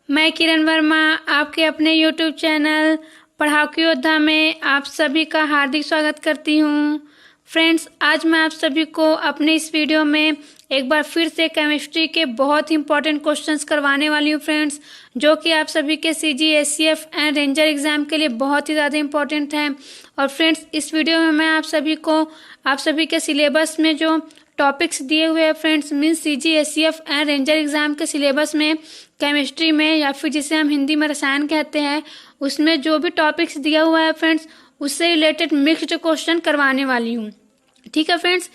मैं किरण वर्मा आपके अपने YouTube चैनल पढ़ाओ की योद्धा में आप सभी का हार्दिक स्वागत करती हूँ। फ्रेंड्स, आज मैं आप सभी को अपने इस वीडियो में एक बार फिर से केमिस्ट्री के बहुत ही इंपॉर्टेंट क्वेश्चंस करवाने वाली हूँ फ्रेंड्स, जो कि आप सभी के CG, SCF and ranger exam के लिए बहुत ही ज़्यादा इंपॉर्टेंट है। और फ्रेंड्स, इस वीडियो में मैं आप सभी के सिलेबस में जो टॉपिक्स दिए हुए हैं friends, means CG, SCF and ranger exam के सिलेबस में केमिस्ट्री में, या फिर जिसे हम हिंदी में रसायन कहते हैं, उसमें जो भी टॉपिक्स दिया हुआ है फ्रेंड्स, उससे रिलेटेड मिक्स्ड क्वेश्चन करवाने वाली हूँ। ठीक है फ्रेंड्स,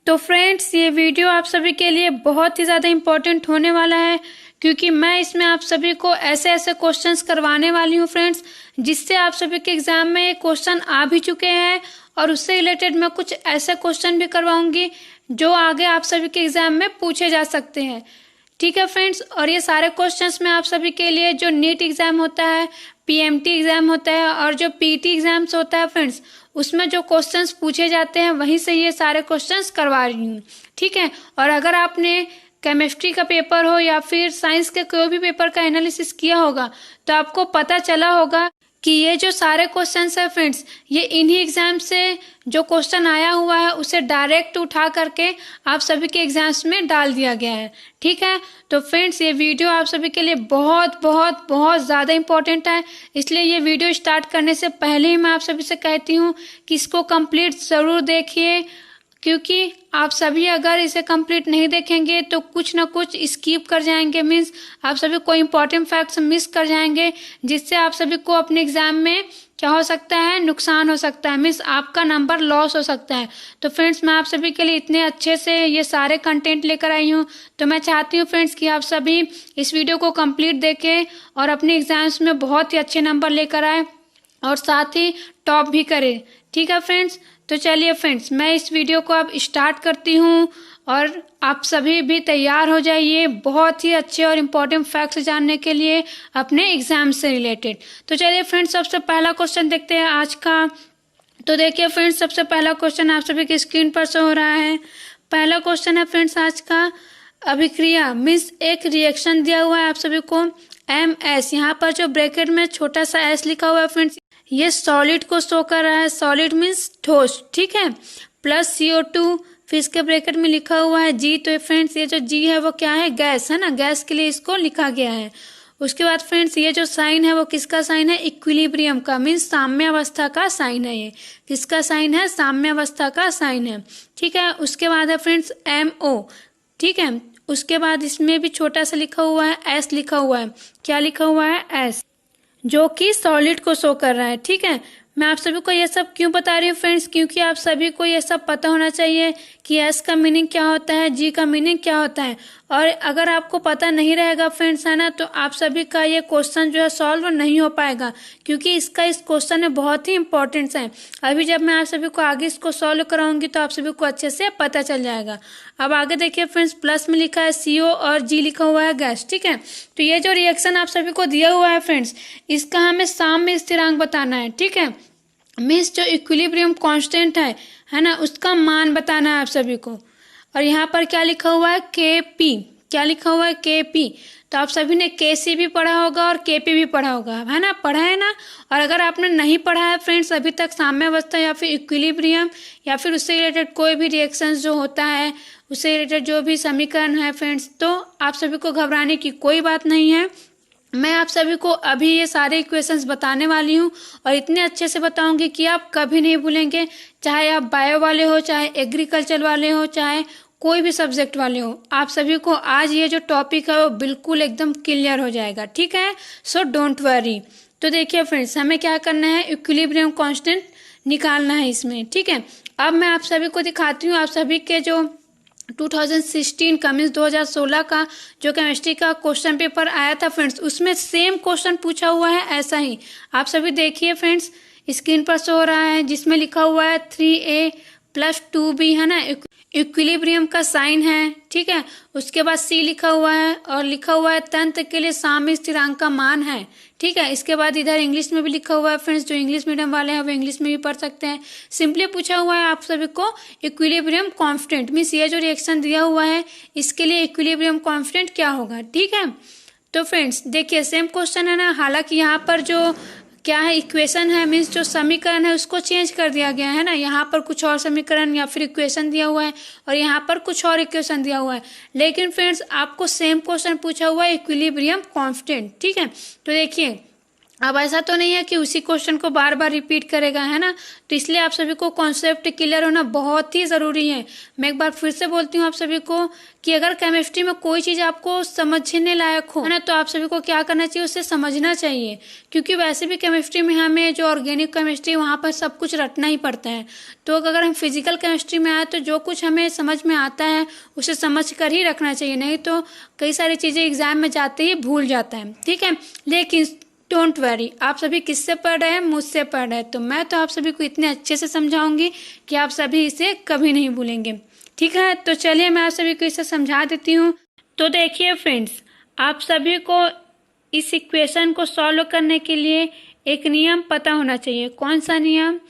तो फ्रेंड्स ये वीडियो आप सभी के लिए बहुत ही ज़्यादा इम्पोर्टेंट होने वाला है, क्योंकि मैं इसमें आप सभी को ऐसे ऐसे क्वेश्चंस करवाने वाली हूँ फ्रेंड्स, जिससे आप सभी के एग्जाम में ये क्वेश्चन आ भी चुके हैं, और उससे रिलेटेड मैं कुछ ऐसे क्वेश्चन भी करवाऊंगी जो आगे आप सभी के एग्जाम में पूछे जा सकते हैं। ठीक है फ्रेंड्स, और ये सारे क्वेश्चंस मैं आप सभी के लिए जो नीट एग्जाम होता है, PMT एग्जाम होता है और जो PT एग्जाम्स होता है फ्रेंड्स, उसमें जो क्वेश्चंस पूछे जाते हैं वहीं से ये सारे क्वेश्चंस करवा रही हूँ। ठीक है, और अगर आपने केमिस्ट्री का पेपर हो या फिर साइंस के कोई भी पेपर का एनालिसिस किया होगा तो आपको पता चला होगा कि ये जो सारे क्वेश्चंस है फ्रेंड्स, ये इन्हीं एग्जाम से जो क्वेश्चन आया हुआ है उसे डायरेक्ट उठा करके आप सभी के एग्जाम्स में डाल दिया गया है। ठीक है, तो फ्रेंड्स ये वीडियो आप सभी के लिए बहुत बहुत बहुत ज़्यादा इंपॉर्टेंट है, इसलिए ये वीडियो स्टार्ट करने से पहले ही मैं आप सभी से कहती हूँ कि इसको कंप्लीट ज़रूर देखिए, क्योंकि आप सभी अगर इसे कंप्लीट नहीं देखेंगे तो कुछ ना कुछ स्किप कर जाएंगे, मीन्स आप सभी कोई इंपॉर्टेंट फैक्ट्स मिस कर जाएंगे, जिससे आप सभी को अपने एग्जाम में क्या हो सकता है, नुकसान हो सकता है, मीन्स आपका नंबर लॉस हो सकता है। तो फ्रेंड्स, मैं आप सभी के लिए इतने अच्छे से ये सारे कंटेंट लेकर आई हूँ, तो मैं चाहती हूँ फ्रेंड्स कि आप सभी इस वीडियो को कंप्लीट देखें और अपने एग्जाम्स में बहुत ही अच्छे नंबर लेकर आए और साथ ही टॉप भी करें। ठीक है फ्रेंड्स, तो चलिए फ्रेंड्स, मैं इस वीडियो को अब स्टार्ट करती हूँ और आप सभी भी तैयार हो जाइए बहुत ही अच्छे और इम्पोर्टेंट फैक्ट्स जानने के लिए अपने एग्जाम से रिलेटेड। तो चलिए फ्रेंड्स, सबसे पहला क्वेश्चन देखते हैं आज का। तो देखिए फ्रेंड्स, सबसे पहला क्वेश्चन आप सभी की स्क्रीन पर शो हो रहा है। पहला क्वेश्चन है फ्रेंड्स आज का, अभिक्रिया मीन्स एक रिएक्शन दिया हुआ है आप सभी को MS, यहाँ पर जो ब्रैकेट में छोटा सा S लिखा हुआ है फ्रेंड्स, ये सॉलिड को शो कर रहा है। सॉलिड मीन्स ठोस, ठीक है, प्लस CO2, फिर इसके ब्रैकेट में लिखा हुआ है G। तो फ्रेंड्स ये जो G है वो क्या है, गैस है ना, गैस के लिए इसको लिखा गया है। उसके बाद फ्रेंड्स ये जो साइन है वो किसका साइन है, इक्विलिब्रियम का, मीन्स साम्य अवस्था का साइन है। ये किसका साइन है, साम्य अवस्था का साइन है। ठीक है, उसके बाद है फ्रेंड्स MO। ठीक है, उसके बाद इसमें भी छोटा सा लिखा हुआ है S लिखा हुआ है। क्या लिखा हुआ है, S, जो कि सॉलिड को शो कर रहा है। ठीक है, मैं आप सभी को ये सब क्यों बता रही हूँ फ्रेंड्स, क्योंकि आप सभी को ये सब पता होना चाहिए कि S का मीनिंग क्या होता है, G का मीनिंग क्या होता है। और अगर आपको पता नहीं रहेगा फ्रेंड्स, है ना, तो आप सभी का ये क्वेश्चन जो है सॉल्व नहीं हो पाएगा, क्योंकि इस क्वेश्चन में बहुत ही इंपॉर्टेंस है। अभी जब मैं आप सभी को आगे इसको सॉल्व कराऊंगी तो आप सभी को अच्छे से पता चल जाएगा। अब आगे देखिए फ्रेंड्स, प्लस में लिखा है CO और G लिखा हुआ है गैस। ठीक है, तो ये जो रिएक्शन आप सभी को दिया हुआ है फ्रेंड्स, इसका हमें साम्य स्थिरांक बताना है। ठीक है, मीन्स जो इक्विलिब्रियम कांस्टेंट है ना, उसका मान बताना है आप सभी को। और यहाँ पर क्या लिखा हुआ है, KP। क्या लिखा हुआ है, KP। तो आप सभी ने KC भी पढ़ा होगा और KP भी पढ़ा होगा, है ना, पढ़ा है ना। और अगर आपने नहीं पढ़ा है फ्रेंड्स अभी तक साम्य अवस्था या फिर इक्विलिब्रियम या फिर उससे रिलेटेड कोई भी रिएक्शंस जो होता है, उससे रिलेटेड जो भी समीकरण है फ्रेंड्स, तो आप सभी को घबराने की कोई बात नहीं है। मैं आप सभी को अभी ये सारे इक्वेशंस बताने वाली हूँ और इतने अच्छे से बताऊंगी कि आप कभी नहीं भूलेंगे, चाहे आप बायो वाले हो, चाहे एग्रीकल्चर वाले हो, चाहे कोई भी सब्जेक्ट वाले हो, आप सभी को आज ये जो टॉपिक है वो बिल्कुल एकदम क्लियर हो जाएगा। ठीक है, सो डोंट वरी। तो देखिए फ्रेंड्स, हमें क्या करना है, इक्विलिब्रियम कांस्टेंट निकालना है इसमें। ठीक है, अब मैं आप सभी को दिखाती हूँ, आप सभी के जो 2016 का मीन्स 2016 का जो केमिस्ट्री का क्वेश्चन पेपर आया था फ्रेंड्स, उसमें सेम क्वेश्चन पूछा हुआ है ऐसा ही। आप सभी देखिए फ्रेंड्स, स्क्रीन पर शो हो रहा है, जिसमें लिखा हुआ है 3A + 2B, है ना, इक्विलिब्रियम का साइन है। ठीक है, उसके बाद C लिखा हुआ है और लिखा हुआ है तंत्र के लिए साम्य स्थिरांक का मान है। ठीक है, इसके बाद इधर इंग्लिश में भी लिखा हुआ है फ्रेंड्स, जो इंग्लिश मीडियम वाले हैं वो इंग्लिश में भी पढ़ सकते हैं। सिंपली पूछा हुआ है आप सभी को इक्विलिब्रियम कांस्टेंट, मीन्स ये जो रिएक्शन दिया हुआ है इसके लिए इक्विलिब्रियम कांस्टेंट क्या होगा। ठीक है, तो फ्रेंड्स देखिए सेम क्वेश्चन है ना, हालांकि यहाँ पर जो क्या है इक्वेशन है, मीन्स जो समीकरण है उसको चेंज कर दिया गया है ना। यहाँ पर कुछ और समीकरण या फिर इक्वेशन दिया हुआ है और यहाँ पर कुछ और इक्वेशन दिया हुआ है, लेकिन फ्रेंड्स आपको सेम क्वेश्चन पूछा हुआ है इक्विलिब्रियम कांस्टेंट, ठीक है। तो देखिए अब ऐसा तो नहीं है कि उसी क्वेश्चन को बार बार रिपीट करेगा, है ना। तो इसलिए आप सभी को कॉन्सेप्ट क्लियर होना बहुत ही ज़रूरी है। मैं एक बार फिर से बोलती हूँ आप सभी को कि अगर केमिस्ट्री में कोई चीज़ आपको समझने लायक हो, है ना, तो आप सभी को क्या करना चाहिए, उसे समझना चाहिए। क्योंकि वैसे भी केमिस्ट्री में हमें जो ऑर्गेनिक केमिस्ट्री वहाँ पर सब कुछ रटना ही पड़ता है। तो अगर हम फिजिकल केमिस्ट्री में आए तो जो कुछ हमें समझ में आता है उसे समझ कर ही रखना चाहिए, नहीं तो कई सारी चीज़ें एग्जाम में जाते ही भूल जाता है, ठीक है। लेकिन डोंट वरी, आप सभी किससे पढ़ रहे हैं, मुझसे पढ़ रहे हैं, तो मैं तो आप सभी को इतने अच्छे से समझाऊंगी कि आप सभी इसे कभी नहीं भूलेंगे, ठीक है। तो चलिए मैं आप सभी को इसे समझा देती हूँ। तो देखिए फ्रेंड्स, आप सभी को इस इक्वेशन को सॉल्व करने के लिए एक नियम पता होना चाहिए। कौन सा नियम?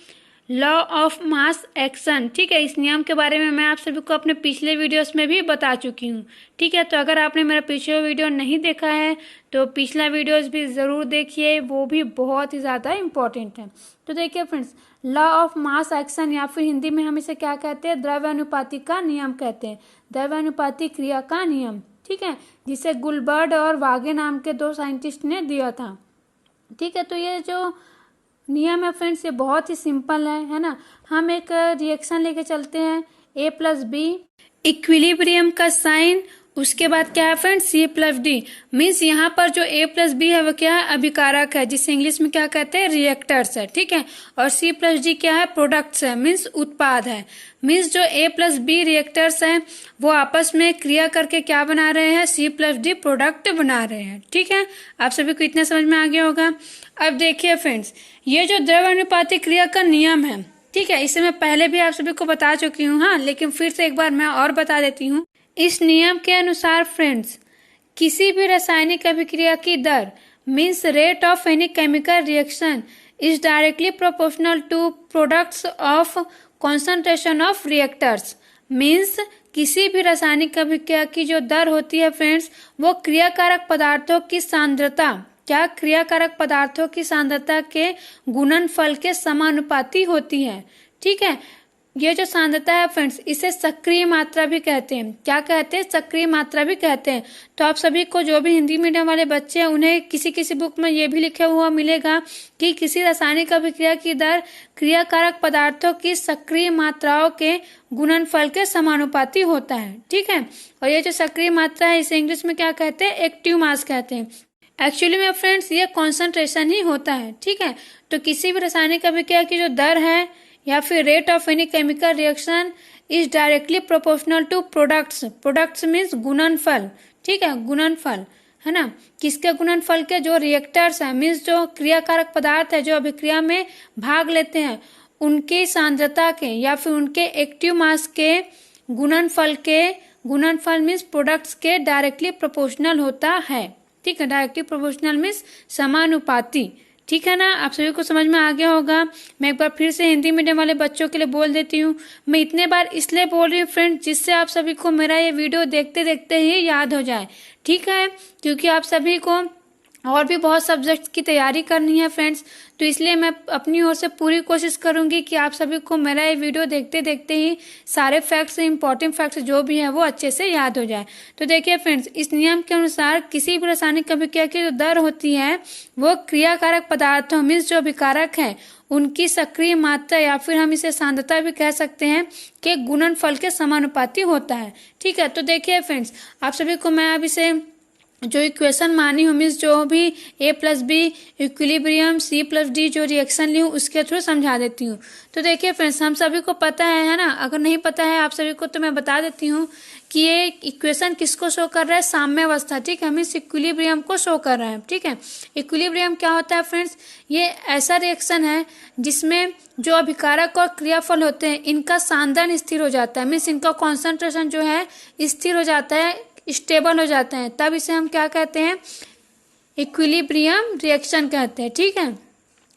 लॉ ऑफ मास एक्शन, ठीक है। इस नियम के बारे में मैं आप सभी को अपने पिछले वीडियोस में भी बता चुकी हूँ, ठीक है। तो अगर आपने मेरा पिछले वीडियो नहीं देखा है तो पिछला वीडियोस भी ज़रूर देखिए, वो भी बहुत ही ज़्यादा इम्पोर्टेंट है। तो देखिए friends, law of mass action या फिर हिंदी में हम इसे क्या कहते हैं, द्रव्यानुपाती का नियम कहते हैं, द्रव्यानुपाती क्रिया का नियम, ठीक है, जिसे गुलबर्ड और वागे नाम के 2 साइंटिस्ट ने दिया था, ठीक है। तो ये जो नियम है फ्रेंड्स ये बहुत ही सिंपल है ना। हम एक रिएक्शन लेके चलते हैं A+B, इक्विलिब्रियम का साइन, उसके बाद क्या है फ्रेंड्स C+D, मीन्स यहाँ पर जो A+B है वो क्या है, अभिकारक है, जिसे इंग्लिश में क्या कहते हैं, रिएक्टर्स है, ठीक है। और C+D क्या है, प्रोडक्ट्स है, मीन्स उत्पाद है। मीन्स जो A+B रिएक्टर्स हैं वो आपस में क्रिया करके क्या बना रहे हैं, C+D प्रोडक्ट बना रहे हैं, ठीक है। आप सभी को इतना समझ में आ गया होगा। अब देखिए फ्रेंड्स, ये जो द्रव्यानुपाती क्रिया का नियम है, ठीक है, इसे मैं पहले भी आप सभी को बता चुकी हूँ, हाँ, लेकिन फिर से एक बार मैं और बता देती हूँ। इस नियम के अनुसार फ्रेंड्स किसी भी रासायनिक अभिक्रिया की दर means rate of any chemical reaction is directly proportional to products of concentration of reactors, means किसी भी रासायनिक अभिक्रिया की जो दर होती है फ्रेंड्स वो क्रियाकारक पदार्थों की सांद्रता, क्या, क्रियाकारक पदार्थों की सांद्रता के गुणनफल के समानुपाती होती है, ठीक है। ये जो सांद्रता है फ्रेंड्स इसे सक्रिय मात्रा भी कहते हैं, क्या कहते हैं, सक्रिय मात्रा भी कहते हैं। तो आप सभी को जो भी हिंदी मीडियम वाले बच्चे हैं उन्हें किसी किसी बुक में ये भी लिखा हुआ मिलेगा कि किसी रासायनिक अभिक्रिया की दर क्रियाकारक पदार्थों की सक्रिय मात्राओं के गुणनफल के समानुपाती होता है, ठीक है। और ये जो सक्रिय मात्रा है इसे इंग्लिश में क्या कहते हैं, एक्टिव मास कहते हैं। एक्चुअली में फ्रेंड्स ये कॉन्सेंट्रेशन ही होता है, ठीक है। तो किसी भी रासायनिक अभिक्रिया की जो दर है या फिर rate of any chemical reaction is directly proportional to products, products means गुणनफल, ठीक है, गुणनफल, है ना, किसके गुणनफल के, जो रिएक्टर्स है, मीन्स जो क्रियाकारक पदार्थ है जो अभिक्रिया में भाग लेते हैं उनकी सांद्रता के या फिर उनके एक्टिव मास के गुणनफल के, गुणनफल मीन्स प्रोडक्ट्स के डायरेक्टली प्रोपोर्शनल होता है, ठीक है। डायरेक्टली प्रोपोर्शनल मीन्स समानुपाती, ठीक है ना। आप सभी को समझ में आ गया होगा। मैं एक बार फिर से हिंदी मीडियम वाले बच्चों के लिए बोल देती हूँ। मैं इतने बार इसलिए बोल रही हूँ फ्रेंड जिससे आप सभी को मेरा ये वीडियो देखते देखते ही याद हो जाए, ठीक है, क्योंकि आप सभी को और भी बहुत सब्जेक्ट्स की तैयारी करनी है फ्रेंड्स, तो इसलिए मैं अपनी ओर से पूरी कोशिश करूंगी कि आप सभी को मेरा ये वीडियो देखते देखते ही सारे फैक्ट्स, इंपॉर्टेंट फैक्ट्स जो भी है वो अच्छे से याद हो जाए। तो देखिए फ्रेंड्स, इस नियम के अनुसार किसी भी रासायनिक अभिक्रिया की जो दर होती है वो क्रियाकारक पदार्थों मीन्स जो अभिकारक है उनकी सक्रिय मात्रा या फिर हम इसे सांद्रता भी कह सकते हैं कि गुणनफल के समानुपाती होता है, ठीक है। तो देखिए फ्रेंड्स, आप सभी को मैं अब इसे जो इक्वेशन मानी हूँ मीन्स जो भी A+B इक्विलिब्रियम C+D जो रिएक्शन ली हूँ उसके थ्रू समझा देती हूँ। तो देखिए फ्रेंड्स, हम सभी को पता है ना, अगर नहीं पता है आप सभी को तो मैं बता देती हूँ कि ये इक्वेशन किसको शो कर रहा है, साम्यावस्था, ठीक है, मीन्स इक्विलिब्रियम को शो कर रहा है, ठीक है। इक्विलिब्रियम क्या होता है फ्रेंड्स, ये ऐसा रिएक्शन है जिसमें जो अभिकारक और क्रियाफल होते हैं इनका सांद्रण स्थिर हो जाता है, मीन्स इनका कॉन्सेंट्रेशन जो है स्थिर हो जाता है, स्टेबल हो जाते हैं, तब इसे हम क्या कहते हैं, इक्विलिब्रियम रिएक्शन कहते हैं, ठीक है।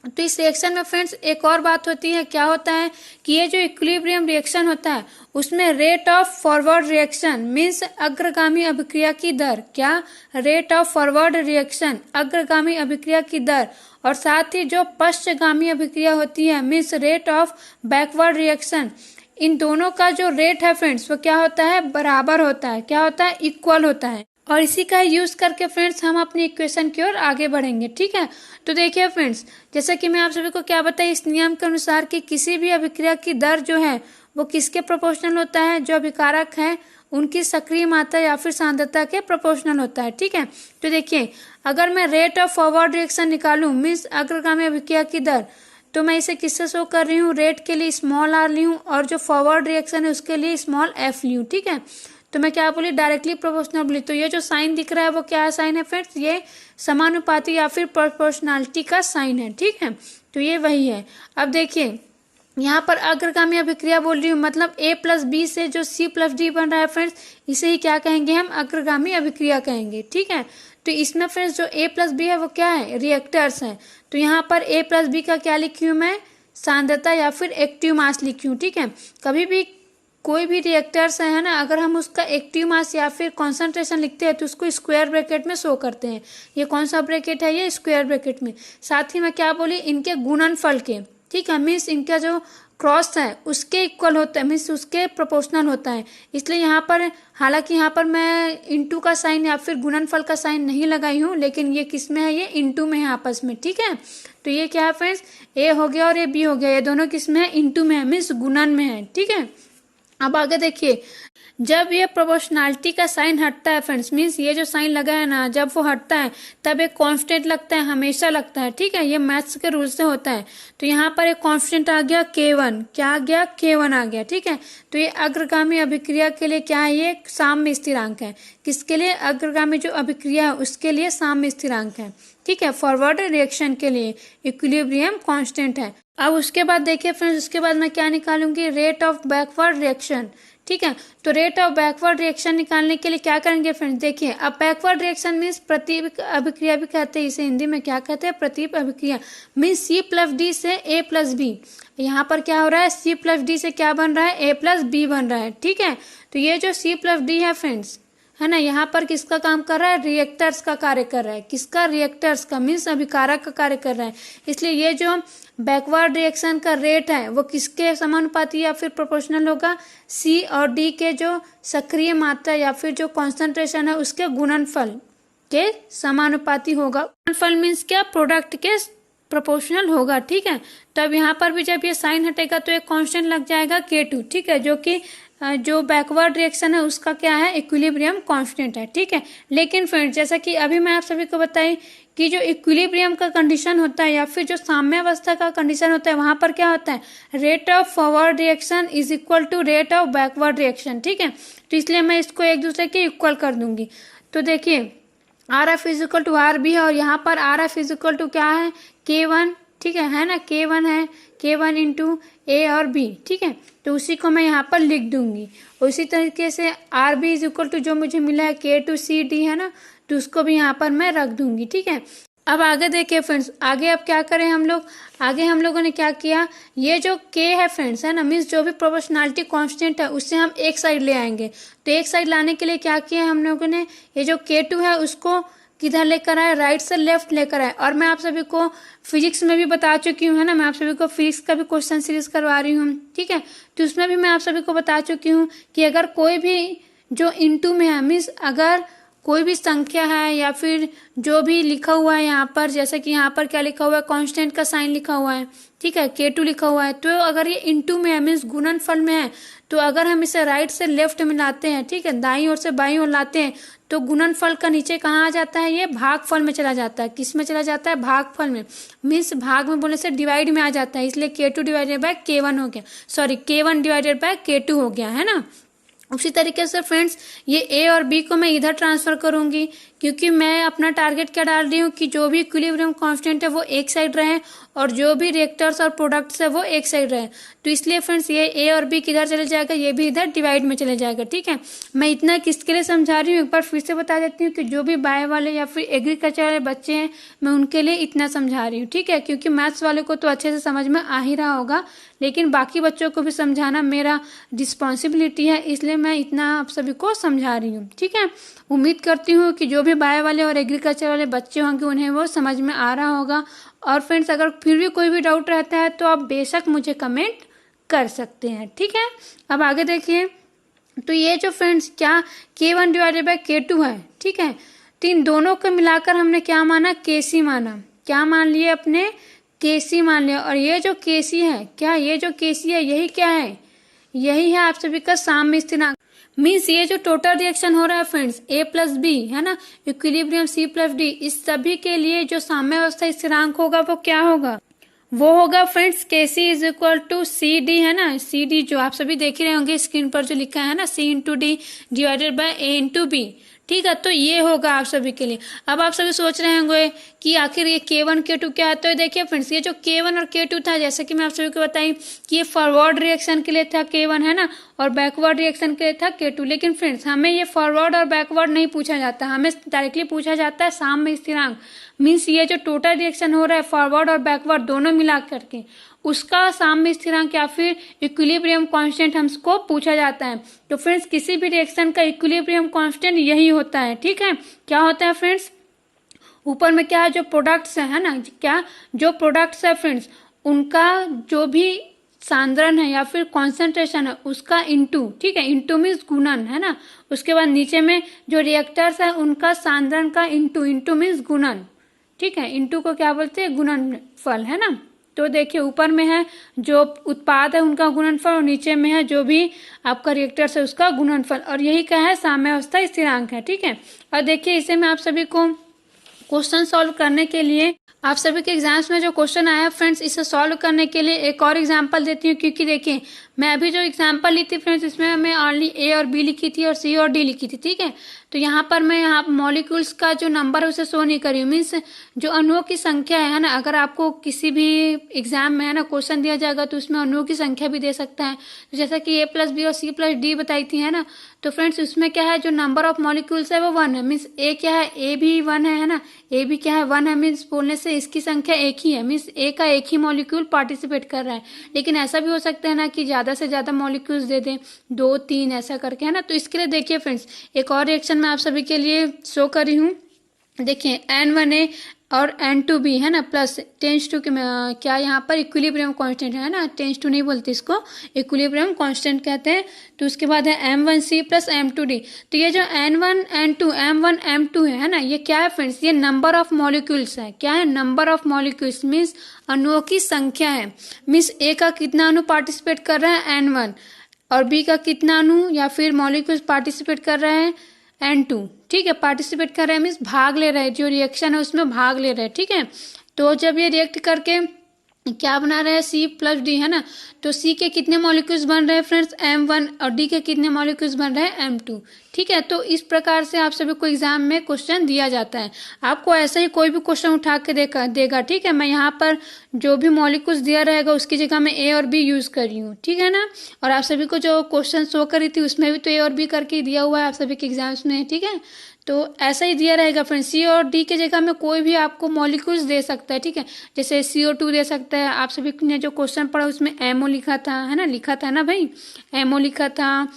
तो इस रिएक्शन में फ्रेंड्स एक और बात होती है, क्या होता है कि ये जो इक्विलिब्रियम रिएक्शन होता है उसमें rate of forward reaction means अग्रगामी अभिक्रिया की दर, क्या रेट ऑफ फॉरवर्ड रिएक्शन अग्रगामी अभिक्रिया की दर, और साथ ही जो पश्चगामी अभिक्रिया होती है means rate of backward reaction, इन दोनों का जो रेट है फ्रेंड्स वो क्या होता है, बराबर होता है, क्या होता है, इक्वल होता है। और इसी का यूज करके फ्रेंड्स हम अपनी इक्वेशन की ओर आगे बढ़ेंगे। ठीक है, तो देखिए फ्रेंड्स, जैसा कि मैं आप सभी को क्या बताया, इस नियम के अनुसार कि किसी भी अभिक्रिया की दर जो है वो किसके प्रोपोर्शनल होता है, जो अभिकारक है उनकी सक्रिय मात्रा या फिर सांद्रता के प्रोपोर्शनल होता है। ठीक है, तो देखिए अगर मैं रेट ऑफ फॉरवर्ड रिएक्शन निकालूं मीन्स अग्रगामी अभिक्रिया की दर, तो मैं इसे किससे शो कर रही हूँ, रेट के लिए स्मॉल आर ली हूँ और जो फॉरवर्ड रिएक्शन है उसके लिए स्मॉल एफ ली हूँ। ठीक है, तो मैं क्या बोली, डायरेक्टली प्रोपोर्शनल बोली। तो ये जो साइन दिख रहा है वो क्या साइन है फ्रेंड्स, ये समानुपाती या फिर प्रोपोर्शनलिटी का साइन है। ठीक है, तो ये वही है। अब देखिए यहाँ पर अग्रगामी अभिक्रिया बोल रही हूँ, मतलब a प्लस बी से जो c प्लस डी बन रहा है फ्रेंड्स, इसे ही क्या कहेंगे, हम अग्रगामी अभिक्रिया कहेंगे। ठीक है, तो इसमें फ्रेंड्स जो a प्लस बी है वो क्या है, रिएक्टर्स हैं। तो यहाँ पर a प्लस बी का क्या लिखी हूँ मैं, सांद्रता या फिर एक्टिव मास लिखी हूँ। ठीक है, कभी भी कोई भी रिएक्टर्स है ना, अगर हम उसका एक्टिव मास या फिर कॉन्सेंट्रेशन लिखते हैं तो उसको स्क्वायर ब्रैकेट में शो करते हैं। ये कौन सा ब्रैकेट है, ये स्क्वायर ब्रैकेट में। साथ ही मैं क्या बोली, इनके गुणनफल के, ठीक है, मीन्स इनका जो क्रॉस है उसके इक्वल होता है, मीन्स उसके प्रोपोर्शनल होता है। इसलिए यहाँ पर, हालांकि यहाँ पर मैं इंटू का साइन या फिर गुणनफल का साइन नहीं लगाई हूँ, लेकिन ये किस में है, ये इंटू में है आपस में। ठीक है, तो ये क्या है फ्रेंड्स, ए हो गया और ये बी हो गया, ये दोनों किस में है, इंटू में है, मीन्स गुणन में है। ठीक है, अब आगे देखिए, जब ये प्रोपोर्शनलिटी का साइन हटता है फ्रेंड्स, मीन्स ये जो साइन लगा है ना, जब वो हटता है तब एक कांस्टेंट लगता है, हमेशा लगता है। ठीक है, ये मैथ्स के रूल से होता है। तो यहाँ पर एक कांस्टेंट आ गया K1, क्या आ गया, K1 आ गया। ठीक है, तो ये अग्रगामी अभिक्रिया के लिए क्या है, ये साम्य स्थिरांक है। किसके लिए, अग्रगामी जो अभिक्रिया है उसके लिए साम्य स्थिरांक है। ठीक है, फॉरवर्ड रिएक्शन के लिए इक्विलिब्रियम कांस्टेंट है। अब उसके बाद देखिए फ्रेंड्स, उसके बाद मैं क्या निकालूंगी, रेट ऑफ बैकवर्ड रिएक्शन। ठीक है, तो रेट ऑफ बैकवर्ड रिएक्शन निकालने के लिए क्या करेंगे फ्रेंड्स, देखिए अब बैकवर्ड रिएक्शन मीन्स प्रतीप अभिक्रिया भी कहते हैं, इसे हिंदी में क्या कहते हैं, प्रतीप अभिक्रिया। मीन्स C प्लस डी से A प्लस बी, यहाँ पर क्या हो रहा है, C प्लस डी से क्या बन रहा है, A प्लस बी बन रहा है। ठीक है, तो ये जो C प्लस डी है फ्रेंड्स, है ना, यहाँ पर किसका काम कर रहा है, रिएक्टर्स का कार्य कर रहा है। किसका, रिएक्टर्स का, मीन्स अभिकारक का कार्य कर रहा है। इसलिए ये जो बैकवर्ड रिएक्शन का रेट है वो किसके समानुपाती या फिर प्रोपोर्शनल होगा, सी और डी के जो सक्रिय मात्रा या फिर जो कॉन्सेंट्रेशन है उसके गुणनफल के समानुपाती होगा। गुणनफल मीन्स क्या, प्रोडक्ट के प्रोपोर्शनल होगा। ठीक है, तो अब यहाँ पर भी जब ये साइन हटेगा तो एक कांस्टेंट लग जाएगा K2। ठीक है, जो कि जो बैकवर्ड रिएक्शन है उसका क्या है, इक्विलिब्रियम कांस्टेंट है। ठीक है, लेकिन फ्रेंड्स जैसा कि अभी मैं आप सभी को बताई कि जो इक्विलिब्रियम का कंडीशन होता है या फिर जो साम्यावस्था का कंडीशन होता है, वहां पर क्या होता है, rate of forward reaction is equal to rate of backward reaction. ठीक है, तो इसलिए मैं इसको एक दूसरे के इक्वल कर दूंगी। तो देखिए R F is equal to R B है और यहाँ पर R F is equal to क्या है, K1। ठीक है ना, K1 है, K1 इंटू ए और बी। ठीक है, तो उसी को मैं यहाँ पर लिख दूंगी। उसी तरीके से R B is equal to जो मुझे मिला है K2CD है ना, तो उसको भी यहाँ पर मैं रख दूंगी। ठीक है, अब आगे देखिए फ्रेंड्स, आगे अब क्या करें हम लोग, आगे हम लोगों ने क्या किया, ये जो K है फ्रेंड्स, है ना, मीन्स जो भी प्रोपोर्शनलिटी कांस्टेंट है उससे हम एक साइड ले आएंगे। तो एक साइड लाने के लिए क्या किया हम लोगों ने, ये जो K2 है उसको किधर लेकर आए, राइट से लेफ्ट लेकर आए। और मैं आप सभी को फिजिक्स में भी बता चुकी हूँ, है ना, मैं आप सभी को फिजिक्स का भी क्वेश्चन सीरीज करवा रही हूँ। ठीक है, तो उसमें भी मैं आप सभी को बता चुकी हूँ कि अगर कोई भी जो इनटू में है, मीन्स अगर कोई भी संख्या है या फिर जो भी लिखा हुआ है यहाँ पर, जैसे कि यहाँ पर क्या लिखा हुआ है, कांस्टेंट का साइन लिखा हुआ है। ठीक है, K2 लिखा हुआ है, तो अगर ये इनटू में है मीन्स गुणनफल में है, तो अगर हम इसे राइट से लेफ्ट में लाते हैं, ठीक है, दाईं ओर से बाईं ओर लाते हैं, तो गुणनफल का नीचे कहाँ आ जाता है, ये भागफल में चला जाता है। किस में चला जाता है, भागफल में, मीन्स भाग में बोलने से डिवाइड में आ जाता है। इसलिए K2 डिवाइडेड बाय K1 हो गया, sorry K1 divided by K2 हो गया, है ना। उसी तरीके से फ्रेंड्स ये A और B को मैं इधर ट्रांसफर करूंगी, क्योंकि मैं अपना टारगेट क्या डाल रही हूँ कि जो भी इक्विलिब्रियम कांस्टेंट है वो एक साइड रहे और जो भी रिएक्टर्स और प्रोडक्ट्स है वो एक साइड रहे। तो इसलिए फ्रेंड्स ये ए और बी किधर चले जाएगा, ये भी इधर डिवाइड में चले जाएगा। ठीक है, मैं इतना किसके लिए समझा रही हूँ एक बार फिर से बता देती हूँ कि जो भी बायो वाले या फिर एग्रीकल्चर वाले बच्चे हैं मैं उनके लिए इतना समझा रही हूँ। ठीक है, क्योंकि मैथ्स वाले को तो अच्छे से समझ में आ ही रहा होगा, लेकिन बाकी बच्चों को भी समझाना मेरा रिस्पॉन्सिबिलिटी है, इसलिए मैं इतना आप सभी को समझा रही हूँ। ठीक है, उम्मीद करती हूँ कि जो भी बायो वाले और एग्रीकल्चर वाले बच्चे होंगे उन्हें वो समझ में आ रहा होगा। और फ्रेंड्स अगर फिर भी कोई भी डाउट रहता है तो आप बेशक मुझे कमेंट कर सकते हैं। ठीक है, अब आगे देखिए। तो ये जो फ्रेंड्स क्या K1 डिवाइडेड बाय K2 है। ठीक है, तो इन दोनों को मिलाकर हमने क्या माना, KC माना। क्या मान लिए अपने, KC मान लिया। और ये जो KC है, क्या ये जो KC है यही क्या है, यही है आप सभी का साम्य स्थिरांक। मीन्स ये जो टोटल रिएक्शन हो रहा है फ्रेंड्स A प्लस बी है ना, इक्विलिब्रियम C प्लस D, इस सभी के लिए जो साम्य अवस्था स्थिरांक होगा वो क्या होगा, वो होगा friends KC is equal to CD है ना। CD जो आप सभी देख ही रहे होंगे स्क्रीन पर जो लिखा है ना, C into D divided by A into B. ठीक है, तो ये होगा आप सभी के लिए। अब आप सभी सोच रहे होंगे कि आखिर ये K1 K2 क्या है। तो देखिए फ्रेंड्स, ये जो K1 और K2 था, जैसे कि मैं आप सभी को बताई कि ये फॉरवर्ड रिएक्शन के लिए था K1 है ना, और बैकवर्ड रिएक्शन के लिए था K2। लेकिन फ्रेंड्स हमें ये फॉरवर्ड और बैकवर्ड नहीं पूछा जाता, हमें डायरेक्टली पूछा जाता है साम्य स्थिरांक। मीन्स ये जो टोटल रिएक्शन हो रहा है फॉरवर्ड और बैकवर्ड दोनों मिला करके, उसका साम्य स्थिरांक या फिर इक्विलिब्रियम कांस्टेंट हमको पूछा जाता है। तो फ्रेंड्स किसी भी रिएक्शन का इक्विलिब्रियम कांस्टेंट यही होता है। ठीक है, क्या होता है फ्रेंड्स, ऊपर में क्या है, जो प्रोडक्ट्स है ना, क्या जो प्रोडक्ट्स है फ्रेंड्स उनका जो भी सांद्रण है या फिर कॉन्सेंट्रेशन है उसका इंटू। ठीक है, इंटू मीन्स गुणन है ना। उसके बाद नीचे में जो रिएक्टर्स है उनका सांद्रण का इंटू, इंटू मीन्स गुणन। ठीक है, इंटू को क्या बोलते हैं, गुणनफल है ना। तो देखिए ऊपर में है जो उत्पाद है उनका गुणनफल और नीचे में है जो भी आपका रिएक्टर्स है उसका गुणनफल, और यही क्या है, साम्य अवस्था स्थिरांक है। ठीक है, और देखिए इसे मैं आप सभी को क्वेश्चन सॉल्व करने के लिए, आप सभी के एग्जाम्स में जो क्वेश्चन आया फ्रेंड्स, इसे सॉल्व करने के लिए एक और एग्जांपल देती हूँ। क्योंकि देखिए मैं अभी जो एग्जांपल ली थी फ्रेंड्स, इसमें मैं ओनली A और B लिखी थी और C और D लिखी थी। ठीक है, तो यहाँ पर मैं यहाँ मॉलिक्यूल्स का जो नंबर है उसे शो नहीं करी हूँ। मीन्स जो अणुओं की संख्या है ना, अगर आपको किसी भी एग्जाम में है ना क्वेश्चन दिया जाएगा तो उसमें अणुओं की संख्या भी दे सकता है। तो जैसा कि A प्लस बी और C प्लस D बताई थी है ना, तो फ्रेंड्स उसमें क्या है, जो नंबर ऑफ मॉलिक्यूल्स है वो 1 है। मीन्स A क्या है, A भी 1 है ना, A भी क्या है 1 है। मीन्स बोलने से इसकी संख्या एक ही है। मीन्स A का एक ही मॉलिक्यूल पार्टिसिपेट कर रहा है। लेकिन ऐसा भी हो सकता है ना कि ज़्यादा से ज़्यादा मॉलिक्यूल्स दे दें, 2 3 ऐसा करके है ना। तो इसके लिए देखिए फ्रेंड्स एक और रिएक्शन मैं आप सभी के लिए शो करी हूँ। देखिए N1A और N2B है ना, प्लस टेंस टू क्या यहाँ पर इक्विलिब्रियम कांस्टेंट है ना, टेंस टू नहीं बोलते इसको, इक्विलिब्रियम कांस्टेंट कहते हैं। तो उसके बाद है M1C प्लस M2D। तो ये जो N1 N2 M1 M2 है ना, ये क्या है फ्रेंड्स, ये नंबर ऑफ मॉलिक्यूल्स है। क्या है, नंबर ऑफ मॉलिक्यूल्स मीन्स अणुओं की संख्या है। मीन्स A का कितना अणु पार्टिसिपेट कर रहा है N1, और B का कितना अणु या फिर मॉलिक्यूल्स पार्टिसिपेट कर रहे हैं N2। ठीक है, पार्टिसिपेट कर रहे हैं मीन्स भाग ले रहे हैं, जो रिएक्शन है उसमें भाग ले रहे हैं। ठीक है, तो जब ये रिएक्ट करके क्या बना रहे हैं, C प्लस D है ना, तो C के कितने मॉलिक्यूल्स बन रहे हैं फ्रेंड्स M1, और D के कितने मॉलिक्यूल्स बन रहे हैं M2। ठीक है, तो इस प्रकार से आप सभी को एग्जाम में क्वेश्चन दिया जाता है। आपको ऐसा ही कोई भी क्वेश्चन उठा के देगा। ठीक है, मैं यहाँ पर जो भी मॉलिक्यूल्स दिया रहेगा उसकी जगह मैं A और B यूज कर रही हूँ। ठीक है ना, और आप सभी को जो क्वेश्चन शो करी थी उसमें भी तो A और B करके दिया हुआ है आप सभी के एग्जाम्स में। ठीक है, तो ऐसा ही दिया रहेगा फ्रेंड्स, C और D के जगह में कोई भी आपको मॉलिक्यूल्स दे सकता है। ठीक है, जैसे CO2 दे सकता है। आप सभी ने जो क्वेश्चन पढ़ा उसमें MO लिखा था है ना, लिखा था ना भाई, MO लिखा था।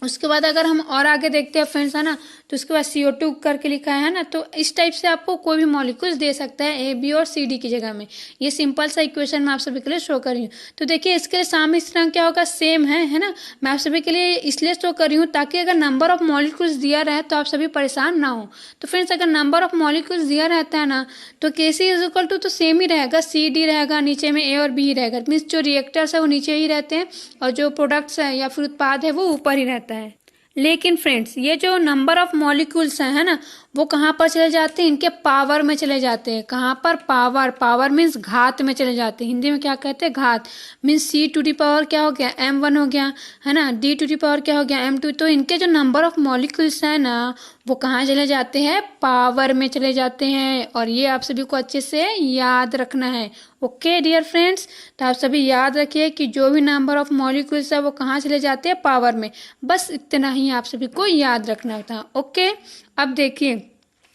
उसके बाद अगर हम और आगे देखते हैं फ्रेंड्स है ना, तो उसके बाद CO2 करके लिखा है ना। तो इस टाइप से आपको कोई भी मॉलिक्यूल्स दे सकता है A B और C D की जगह में। ये सिंपल सा इक्वेशन मैं आप सभी के लिए शो कर रही हूँ। तो देखिए इसके लिए साम्य स्थिरांक क्या होगा, सेम है ना। मैं आप सभी के लिए इसलिए शो कर रही हूँ ताकि अगर नंबर ऑफ मॉलिक्यूल्स दिया रहे तो आप सभी परेशान ना हो। तो फ्रेंड्स अगर नंबर ऑफ मॉलिक्यूल्स दिया रहता है ना, तो KC इज इक्वल टू तो सेम ही रहेगा, CD रहेगा, नीचे में A और B ही रहेगा। मीन्स जो रिएक्टर्स है वो नीचे ही रहते हैं और जो प्रोडक्ट्स है या फिर उत्पाद है वो ऊपर ही रहता है। लेकिन फ्रेंड्स ये जो नंबर ऑफ मॉलिक्यूल्स है ना, वो कहाँ पर चले जाते हैं, इनके पावर में चले जाते हैं। कहाँ पर, पावर, पावर मीन्स घात में चले जाते हैं। हिंदी में क्या कहते हैं, घात। मीन्स C⁻, क्या हो गया, M1 हो गया, है ना, D⁻, क्या हो गया, M2। तो इनके जो नंबर ऑफ मॉलिक्यूल्स है ना, वो कहाँ चले जाते हैं, पावर में चले जाते हैं। और ये आप सभी को अच्छे से याद रखना है। ओके डियर फ्रेंड्स, तो आप सभी याद रखिए कि जो भी नंबर ऑफ मॉलिक्यूल्स है वो कहाँ चले जाते हैं, पावर में। बस इतना ही आप सभी को याद रखना था। ओके, अब देखिए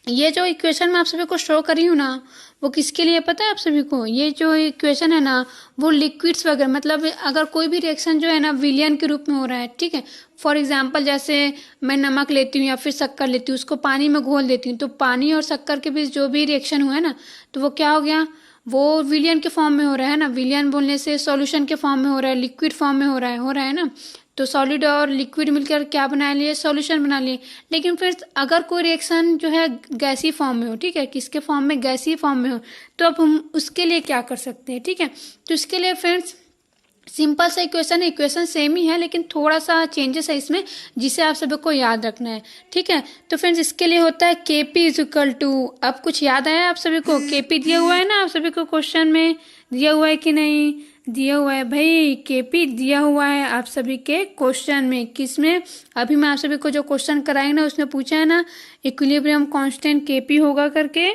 ये जो इक्वेशन मैं आप सभी को शो करी हूँ ना, वो किसके लिए पता है आप सभी को। ये जो इक्वेशन है ना, वो लिक्विड्स वगैरह, मतलब अगर कोई भी रिएक्शन जो है ना विलियन के रूप में हो रहा है, ठीक है। फॉर एग्जांपल जैसे मैं नमक लेती हूँ या फिर शक्कर लेती हूँ, उसको पानी में घोल देती हूँ, तो पानी और शक्कर के बीच जो भी रिएक्शन हुआ है ना, तो वो क्या हो गया, वो विलियन के फॉर्म में हो रहा है ना। विलियन बोलने से सॉल्यूशन के फॉर्म में हो रहा है, लिक्विड फॉर्म में हो रहा है ना। तो सॉलिड और लिक्विड मिलकर क्या बना लिए, सॉल्यूशन बना लिए। लेकिन फिर अगर कोई रिएक्शन जो है गैसी फॉर्म में हो, ठीक है, किसके फॉर्म में, गैसी फॉर्म में हो, तो अब हम उसके लिए क्या कर सकते हैं, ठीक है। तो इसके लिए फ्रेंड्स सिंपल सा इक्वेशन है, इक्वेशन सेम ही है लेकिन थोड़ा सा चेंजेस है इसमें, जिसे आप सभी को याद रखना है, ठीक है। तो फ्रेंड्स इसके लिए होता है Kp=, अब कुछ याद आया आप सभी को, Kp दिया हुआ है ना आप सभी को, क्वेश्चन में दिया हुआ है कि नहीं, दिया हुआ है भाई, Kp दिया हुआ है आप सभी के क्वेश्चन में। किसमें, अभी मैं आप सभी को जो क्वेश्चन कराएंगे ना उसमें पूछा है ना, इक्विलिब्रियम कांस्टेंट Kp होगा करके।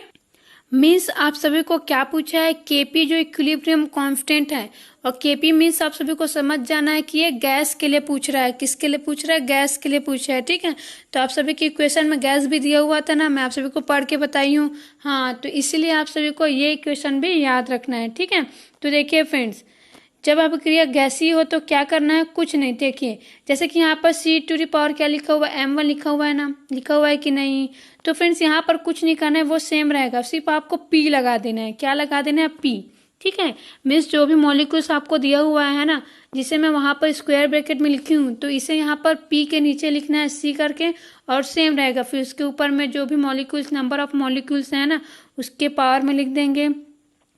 मीन्स आप सभी को क्या पूछा है, Kp जो इक्विलिब्रियम कांस्टेंट है, और Kp मीन्स आप सभी को समझ जाना है कि ये गैस के लिए पूछ रहा है। किसके लिए पूछ रहा है, गैस के लिए पूछा है, ठीक है। तो आप सभी की इक्वेशन में गैस भी दिया हुआ था ना, मैं आप सभी को पढ़ के बताई हूँ। हाँ, तो इसीलिए आप सभी को ये इक्वेशन भी याद रखना है, ठीक है। तो देखिए फ्रेंड्स, जब आप क्रिया गैसीय हो तो क्या करना है, कुछ नहीं। देखिए जैसे कि यहाँ पर C⁻ क्या लिखा हुआ है, M1 लिखा हुआ है ना, लिखा हुआ है कि नहीं। तो फ्रेंड्स यहाँ पर कुछ नहीं करना है, वो सेम रहेगा, सिर्फ आपको P लगा देना है। क्या लगा देना है, P, ठीक है। मीन्स जो भी मॉलिक्यूल्स आपको दिया हुआ है ना, जिसे मैं वहाँ पर स्क्वायर ब्रैकेट में लिखी हूँ, तो इसे यहाँ पर P के नीचे लिखना है C करके, और सेम रहेगा। फिर उसके ऊपर में जो भी मॉलिक्यूल्स, नंबर ऑफ मॉलिक्यूल्स है ना, उसके पावर में लिख देंगे।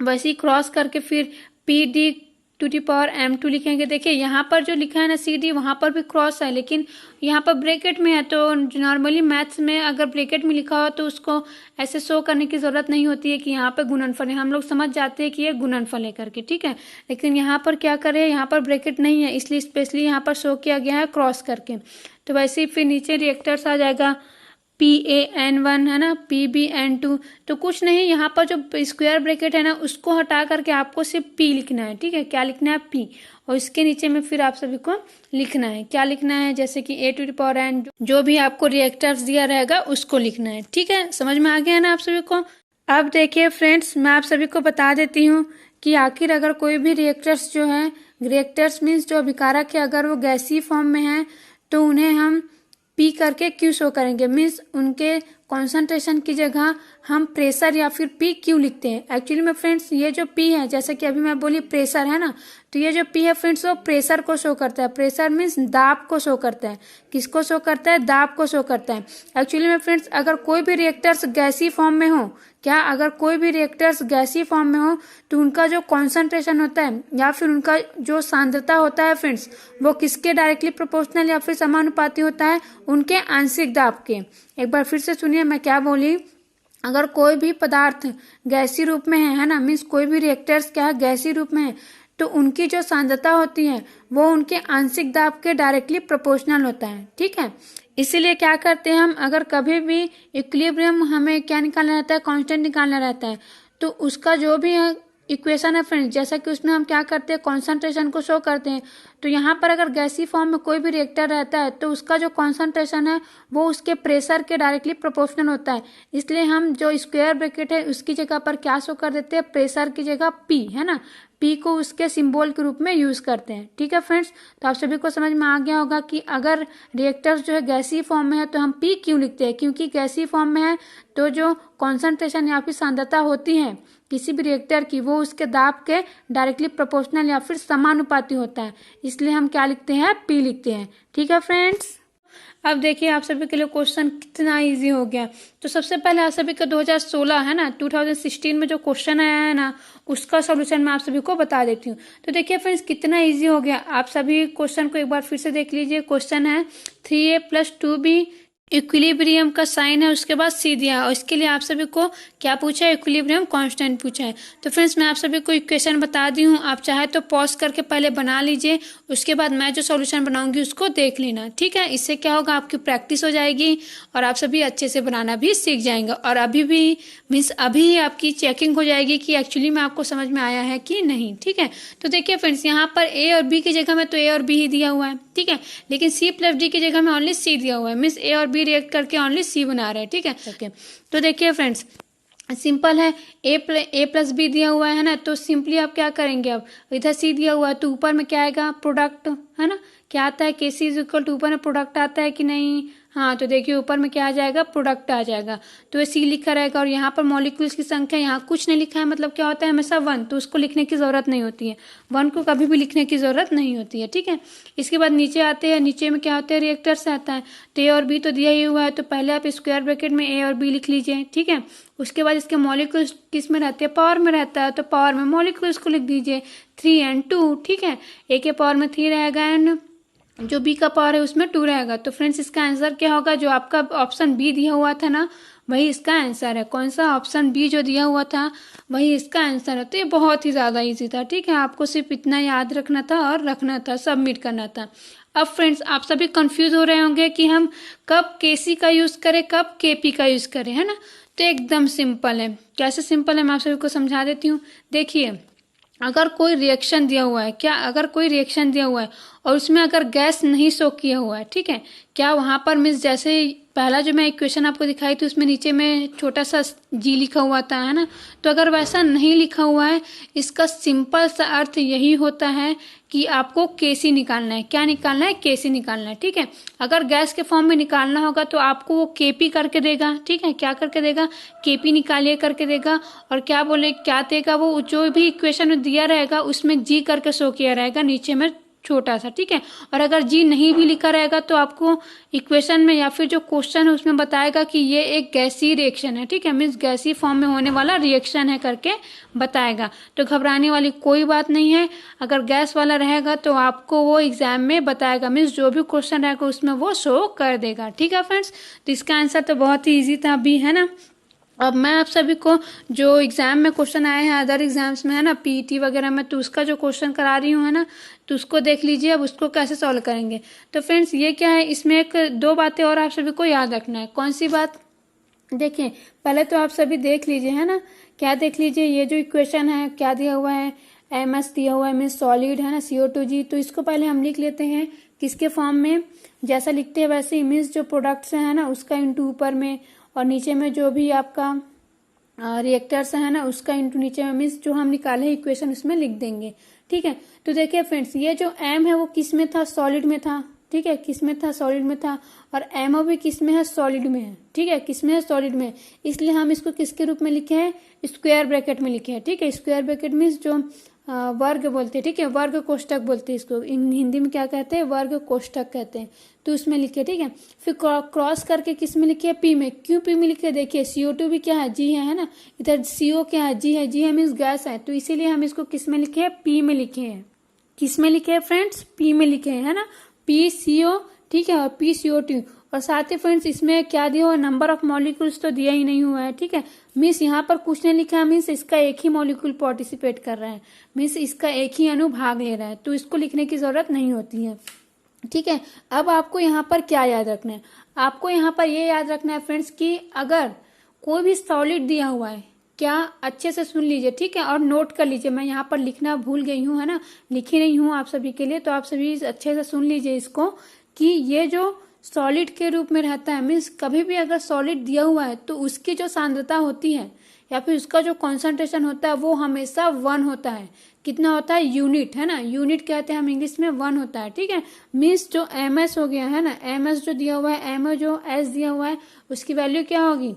वैसे ही क्रॉस करके फिर PD⁻M2 लिखेंगे। देखिए यहाँ पर जो लिखा है ना CD, वहाँ पर भी क्रॉस है, लेकिन यहाँ पर ब्रैकेट में है। तो नॉर्मली मैथ्स में अगर ब्रैकेट में लिखा हो तो उसको ऐसे शो करने की ज़रूरत नहीं होती है कि यहाँ पर गुणनफल है, हम लोग समझ जाते हैं कि ये गुणनफल है करके, ठीक है। लेकिन यहाँ पर क्या करें, यहाँ पर ब्रैकेट नहीं है, इसलिए स्पेशली यहाँ पर शो किया गया है क्रॉस करके। तो वैसे ही फिर नीचे रिएक्टर्स आ जाएगा, PaN1 है ना, PbN2। तो कुछ नहीं, यहाँ पर जो स्क्वायर ब्रैकेट है ना उसको हटा करके आपको सिर्फ P लिखना है, ठीक है। क्या लिखना है, P, और इसके नीचे में फिर आप सभी को लिखना है, क्या लिखना है, जैसे कि A⁻N, जो भी आपको रिएक्टर्स दिया रहेगा उसको लिखना है, ठीक है। समझ में आ गया है ना आप सभी को। अब देखिए फ्रेंड्स, मैं आप सभी को बता देती हूँ कि आखिर अगर कोई भी रिएक्टर्स जो है, रिएक्टर्स मीन्स जो अभिकारक है, अगर वो गैसीय फॉर्म में है तो उन्हें हम P करके क्यों शो करेंगे। मीन्स उनके कॉन्सेंट्रेशन की जगह हम प्रेशर या फिर P क्यों लिखते हैं। एक्चुअली में फ्रेंड्स ये जो P है, जैसे कि अभी मैं बोली प्रेशर है ना, तो ये जो P है फ्रेंड्स वो प्रेशर को शो करता है। प्रेशर मीन्स दाब को शो करता है। किसको शो करता है, दाब को शो करता है। एक्चुअली में फ्रेंड्स अगर कोई भी रिएक्टर्स गैसीय फॉर्म में हो, क्या अगर कोई भी रिएक्टर्स गैसीय फॉर्म में हो तो उनका जो कॉन्सेंट्रेशन होता है या फिर उनका जो सांद्रता होता है फ्रेंड्स, वो किसके डायरेक्टली प्रोपोर्शनल या फिर समानुपाती होता है, उनके आंशिक दाब के। एक बार फिर से सुनिए मैं क्या बोली। अगर कोई भी पदार्थ गैसीय रूप में है ना, मीन्स कोई भी रिएक्टर्स क्या है, गैसीय रूप में है, तो उनकी जो सांद्रता होती है वो उनके आंशिक दाब के डायरेक्टली प्रोपोर्शनल होता है, ठीक है। इसीलिए क्या करते हैं हम, अगर कभी भी इक्विलिब्रियम हमें क्या निकालना रहता है, कांस्टेंट निकालना रहता है, तो उसका जो भी इक्वेशन है फ्रेंड्स, जैसा कि उसमें हम क्या करते हैं, कॉन्सेंट्रेशन को शो करते हैं। तो यहाँ पर अगर गैसीय फॉर्म में कोई भी रिएक्टर रहता है तो उसका जो कॉन्सेंट्रेशन है वो उसके प्रेशर के डायरेक्टली प्रोपोर्शनल होता है। इसलिए हम जो स्क्वायर ब्रैकेट है उसकी जगह पर क्या शो कर देते हैं, प्रेशर की जगह P, है ना, P को उसके सिंबल के रूप में यूज करते हैं, ठीक है फ्रेंड्स। तो आप सभी को समझ में आ गया होगा कि अगर रिएक्टर्स जो है गैसीय फॉर्म में है तो हम P क्यों लिखते हैं, क्योंकि गैसीय फॉर्म में है तो जो कॉन्सेंट्रेशन या फिर सांद्रता होती है किसी भी रिएक्टर की, वो उसके दाब के डायरेक्टली प्रोपोर्शनल या फिर समानुपाती होता है, इसलिए हम क्या लिखते हैं, P लिखते हैं, ठीक है फ्रेंड्स। अब देखिए आप सभी के लिए क्वेश्चन कितना इजी हो गया। तो सबसे पहले आप सभी का 2016 है ना, 2016 में जो क्वेश्चन आया है ना, उसका सॉल्यूशन मैं आप सभी को बता देती हूँ। तो देखिए फ्रेंड्स कितना इजी हो गया। आप सभी क्वेश्चन को एक बार फिर से देख लीजिए। क्वेश्चन है 3a + 2b इक्विलिब्रियम का साइन है, उसके बाद सी दिया है, और इसके लिए आप सभी को क्या पूछा है, इक्विलिब्रियम कांस्टेंट पूछा है। तो फ्रेंड्स मैं आप सभी को इक्वेशन बता दी हूँ, आप चाहे तो पॉज करके पहले बना लीजिए, उसके बाद मैं जो सॉल्यूशन बनाऊंगी उसको देख लेना, ठीक है। इससे क्या होगा, आपकी प्रैक्टिस हो जाएगी और आप सभी अच्छे से बनाना भी सीख जाएंगे, और अभी भी मीन्स अभी आपकी चेकिंग हो जाएगी कि एक्चुअली में आपको समझ में आया है कि नहीं, ठीक है। तो देखिए फ्रेंड्स, यहाँ पर ए और बी की जगह में तो ए और बी ही दिया हुआ है, ठीक है, लेकिन सी प्लस डी की जगह में ओनली सी दिया हुआ है, मीन्स ए और बी रिएक्ट करके ओनली सी बना रहे हैं, ठीक है। ओके, तो देखिए फ्रेंड्स सिंपल है, ए प्लस बी दिया हुआ है ना, तो सिंपली आप क्या करेंगे, अब इधर सी दिया हुआ है तो ऊपर में क्या आएगा, प्रोडक्ट, है ना, क्या आता है, के सी इज इक्वल टू, ऊपर में प्रोडक्ट आता है कि नहीं, हाँ, तो देखिए ऊपर में क्या आ जाएगा, प्रोडक्ट आ जाएगा, तो ये सी लिखा रहेगा, और यहाँ पर मॉलिक्यूल्स की संख्या यहाँ कुछ नहीं लिखा है, मतलब क्या होता है, हमेशा 1, तो उसको लिखने की जरूरत नहीं होती है, 1 को कभी भी लिखने की जरूरत नहीं होती है, ठीक है। इसके बाद नीचे आते हैं, नीचे में क्या होता है, रिएक्टर्स आता है, तो ए और बी तो दिया ही हुआ है, तो पहले आप स्क्वायर ब्रैकेट में ए और बी लिख लीजिए, ठीक है। उसके बाद इसके मॉलिक्यूल्स किस में रहते हैं, पावर में रहता है, तो पावर में मॉलिक्यूल्स को लिख दीजिए 3 and 2, ठीक है, ए के पावर में 3 रहेगा एंड जो बी का पावर है उसमें 2 रहेगा। तो फ्रेंड्स इसका आंसर क्या होगा, जो आपका ऑप्शन बी दिया हुआ था ना वही इसका आंसर है। कौन सा, ऑप्शन बी जो दिया हुआ था वही इसका आंसर है। तो ये बहुत ही ज़्यादा इजी था, ठीक है, आपको सिर्फ इतना याद रखना था और रखना था, सबमिट करना था। अब फ्रेंड्स आप सभी कंफ्यूज हो रहे होंगे कि हम कब केसी का यूज़ करें, कब केपी का यूज़ करें, है ना। तो एकदम सिंपल है, कैसे सिंपल है मैं आप सभी को समझा देती हूँ। देखिए अगर कोई रिएक्शन दिया हुआ है, क्या अगर कोई रिएक्शन दिया हुआ है और उसमें अगर गैस नहीं शो किया हुआ है, ठीक है, क्या वहाँ पर मीन्स जैसे पहला जो मैं इक्वेशन आपको दिखाई थी उसमें नीचे में छोटा सा जी लिखा हुआ था, है ना, तो अगर वैसा नहीं लिखा हुआ है, इसका सिंपल सा अर्थ यही होता है कि आपको केसी निकालना है। क्या निकालना है, केसी निकालना है, ठीक है। अगर गैस के फॉर्म में निकालना होगा तो आपको वो केपी करके देगा, ठीक है, क्या करके देगा, केपी निकालिए करके देगा, और क्या बोले क्या देगा, वो जो भी इक्वेशन में दिया रहेगा उसमें जी करके शो किया रहेगा नीचे में छोटा सा, ठीक है। और अगर जी नहीं भी लिखा रहेगा तो आपको इक्वेशन में या फिर जो क्वेश्चन है उसमें बताएगा कि ये एक गैसीय रिएक्शन है, ठीक है, मीन्स गैसीय फॉर्म में होने वाला रिएक्शन है करके बताएगा। तो घबराने वाली कोई बात नहीं है, अगर गैस वाला रहेगा तो आपको वो एग्जाम में बताएगा, मीन्स जो भी क्वेश्चन रहेगा उसमें वो शो कर देगा, ठीक है फ्रेंड्स। तो इसका आंसर तो बहुत ही ईजी था अभी, है ना। अब मैं आप सभी को जो एग्जाम में क्वेश्चन आए हैं अदर एग्जाम्स में, है ना, पीईटी वगैरह में, तो उसका जो क्वेश्चन करा रही हूँ, है ना, तो उसको देख लीजिए। अब उसको कैसे सॉल्व करेंगे, तो फ्रेंड्स ये क्या है, इसमें एक दो बातें और आप सभी को याद रखना है। कौन सी बात, देखिए पहले तो आप सभी देख लीजिए, है ना, क्या देख लीजिए, ये जो इक्वेशन है क्या दिया हुआ है, MS दिया हुआ है, मीन्स सॉलिड, है ना, CO2G। तो इसको पहले हम लिख लेते हैं किसके फॉर्म में, जैसा लिखते हैं वैसे ही, मीन्स जो प्रोडक्ट्स है ना उसका इंटू ऊपर में, और नीचे में जो भी आपका रिएक्टर्स है ना उसका इंटू नीचे में, मीन्स जो हम निकाले इक्वेशन उसमें लिख देंगे, ठीक है। तो देखिए फ्रेंड्स ये जो M है वो किस में था, सॉलिड में था, ठीक है, किस में था, सॉलिड में था, और MO भी किस में है, सॉलिड में है, ठीक है, किस में है, सॉलिड में है। इसलिए हम इसको किसके रूप में लिखे हैं, स्क्वायर ब्रैकेट में लिखे हैं, ठीक है। स्क्वायर ब्रैकेट मीन्स जो वर्ग बोलते हैं, ठीक है, वर्ग कोष्टक बोलते हैं इसको, हिंदी में क्या कहते हैं, वर्ग कोष्टक कहते हैं, तो उसमें लिखे, ठीक है। फिर क्रॉस करके किस में लिखे, पी में। क्यों पी में लिखे, देखिए CO2 भी क्या है, जी है ना, इधर CO क्या है, जी है, जी है मीन्स गैस है, तो इसीलिए हम इसको किस में लिखे हैं, पी में लिखे हैं। किस में लिखे हैं फ्रेंड्स, पी में लिखे हैं, है ना, PCO, ठीक है, और PCO2। और साथ ही फ्रेंड्स इसमें क्या दिया हुआ, नंबर ऑफ मॉलिक्यूल्स तो दिया ही नहीं हुआ है, ठीक है, मीन्स यहाँ पर कुछ नहीं लिखा है, मीन्स इसका एक ही मॉलिक्यूल पार्टिसिपेट कर रहा है, मीन्स इसका एक ही अणु भाग ले रहा है, तो इसको लिखने की जरूरत नहीं होती है, ठीक है। अब आपको यहाँ पर क्या याद रखना है, आपको यहाँ पर ये याद रखना है फ्रेंड्स कि अगर कोई भी सॉलिड दिया हुआ है, क्या अच्छे से सुन लीजिए, ठीक है, और नोट कर लीजिए, मैं यहाँ पर लिखना भूल गई हूँ, है ना, लिखी नहीं हूँ आप सभी के लिए, तो आप सभी अच्छे से सुन लीजिए इसको कि ये जो सॉलिड के रूप में रहता है, मीन्स कभी भी अगर सॉलिड दिया हुआ है तो उसकी जो सांद्रता होती है या फिर उसका जो कॉन्सेंट्रेशन होता है वो हमेशा 1 होता है। कितना होता है, यूनिट, है ना, यूनिट कहते हैं हम इंग्लिश में, 1 होता है, ठीक है। मीन्स जो MS हो गया है ना, MS जो दिया हुआ है, M जो S दिया हुआ है उसकी वैल्यू क्या होगी,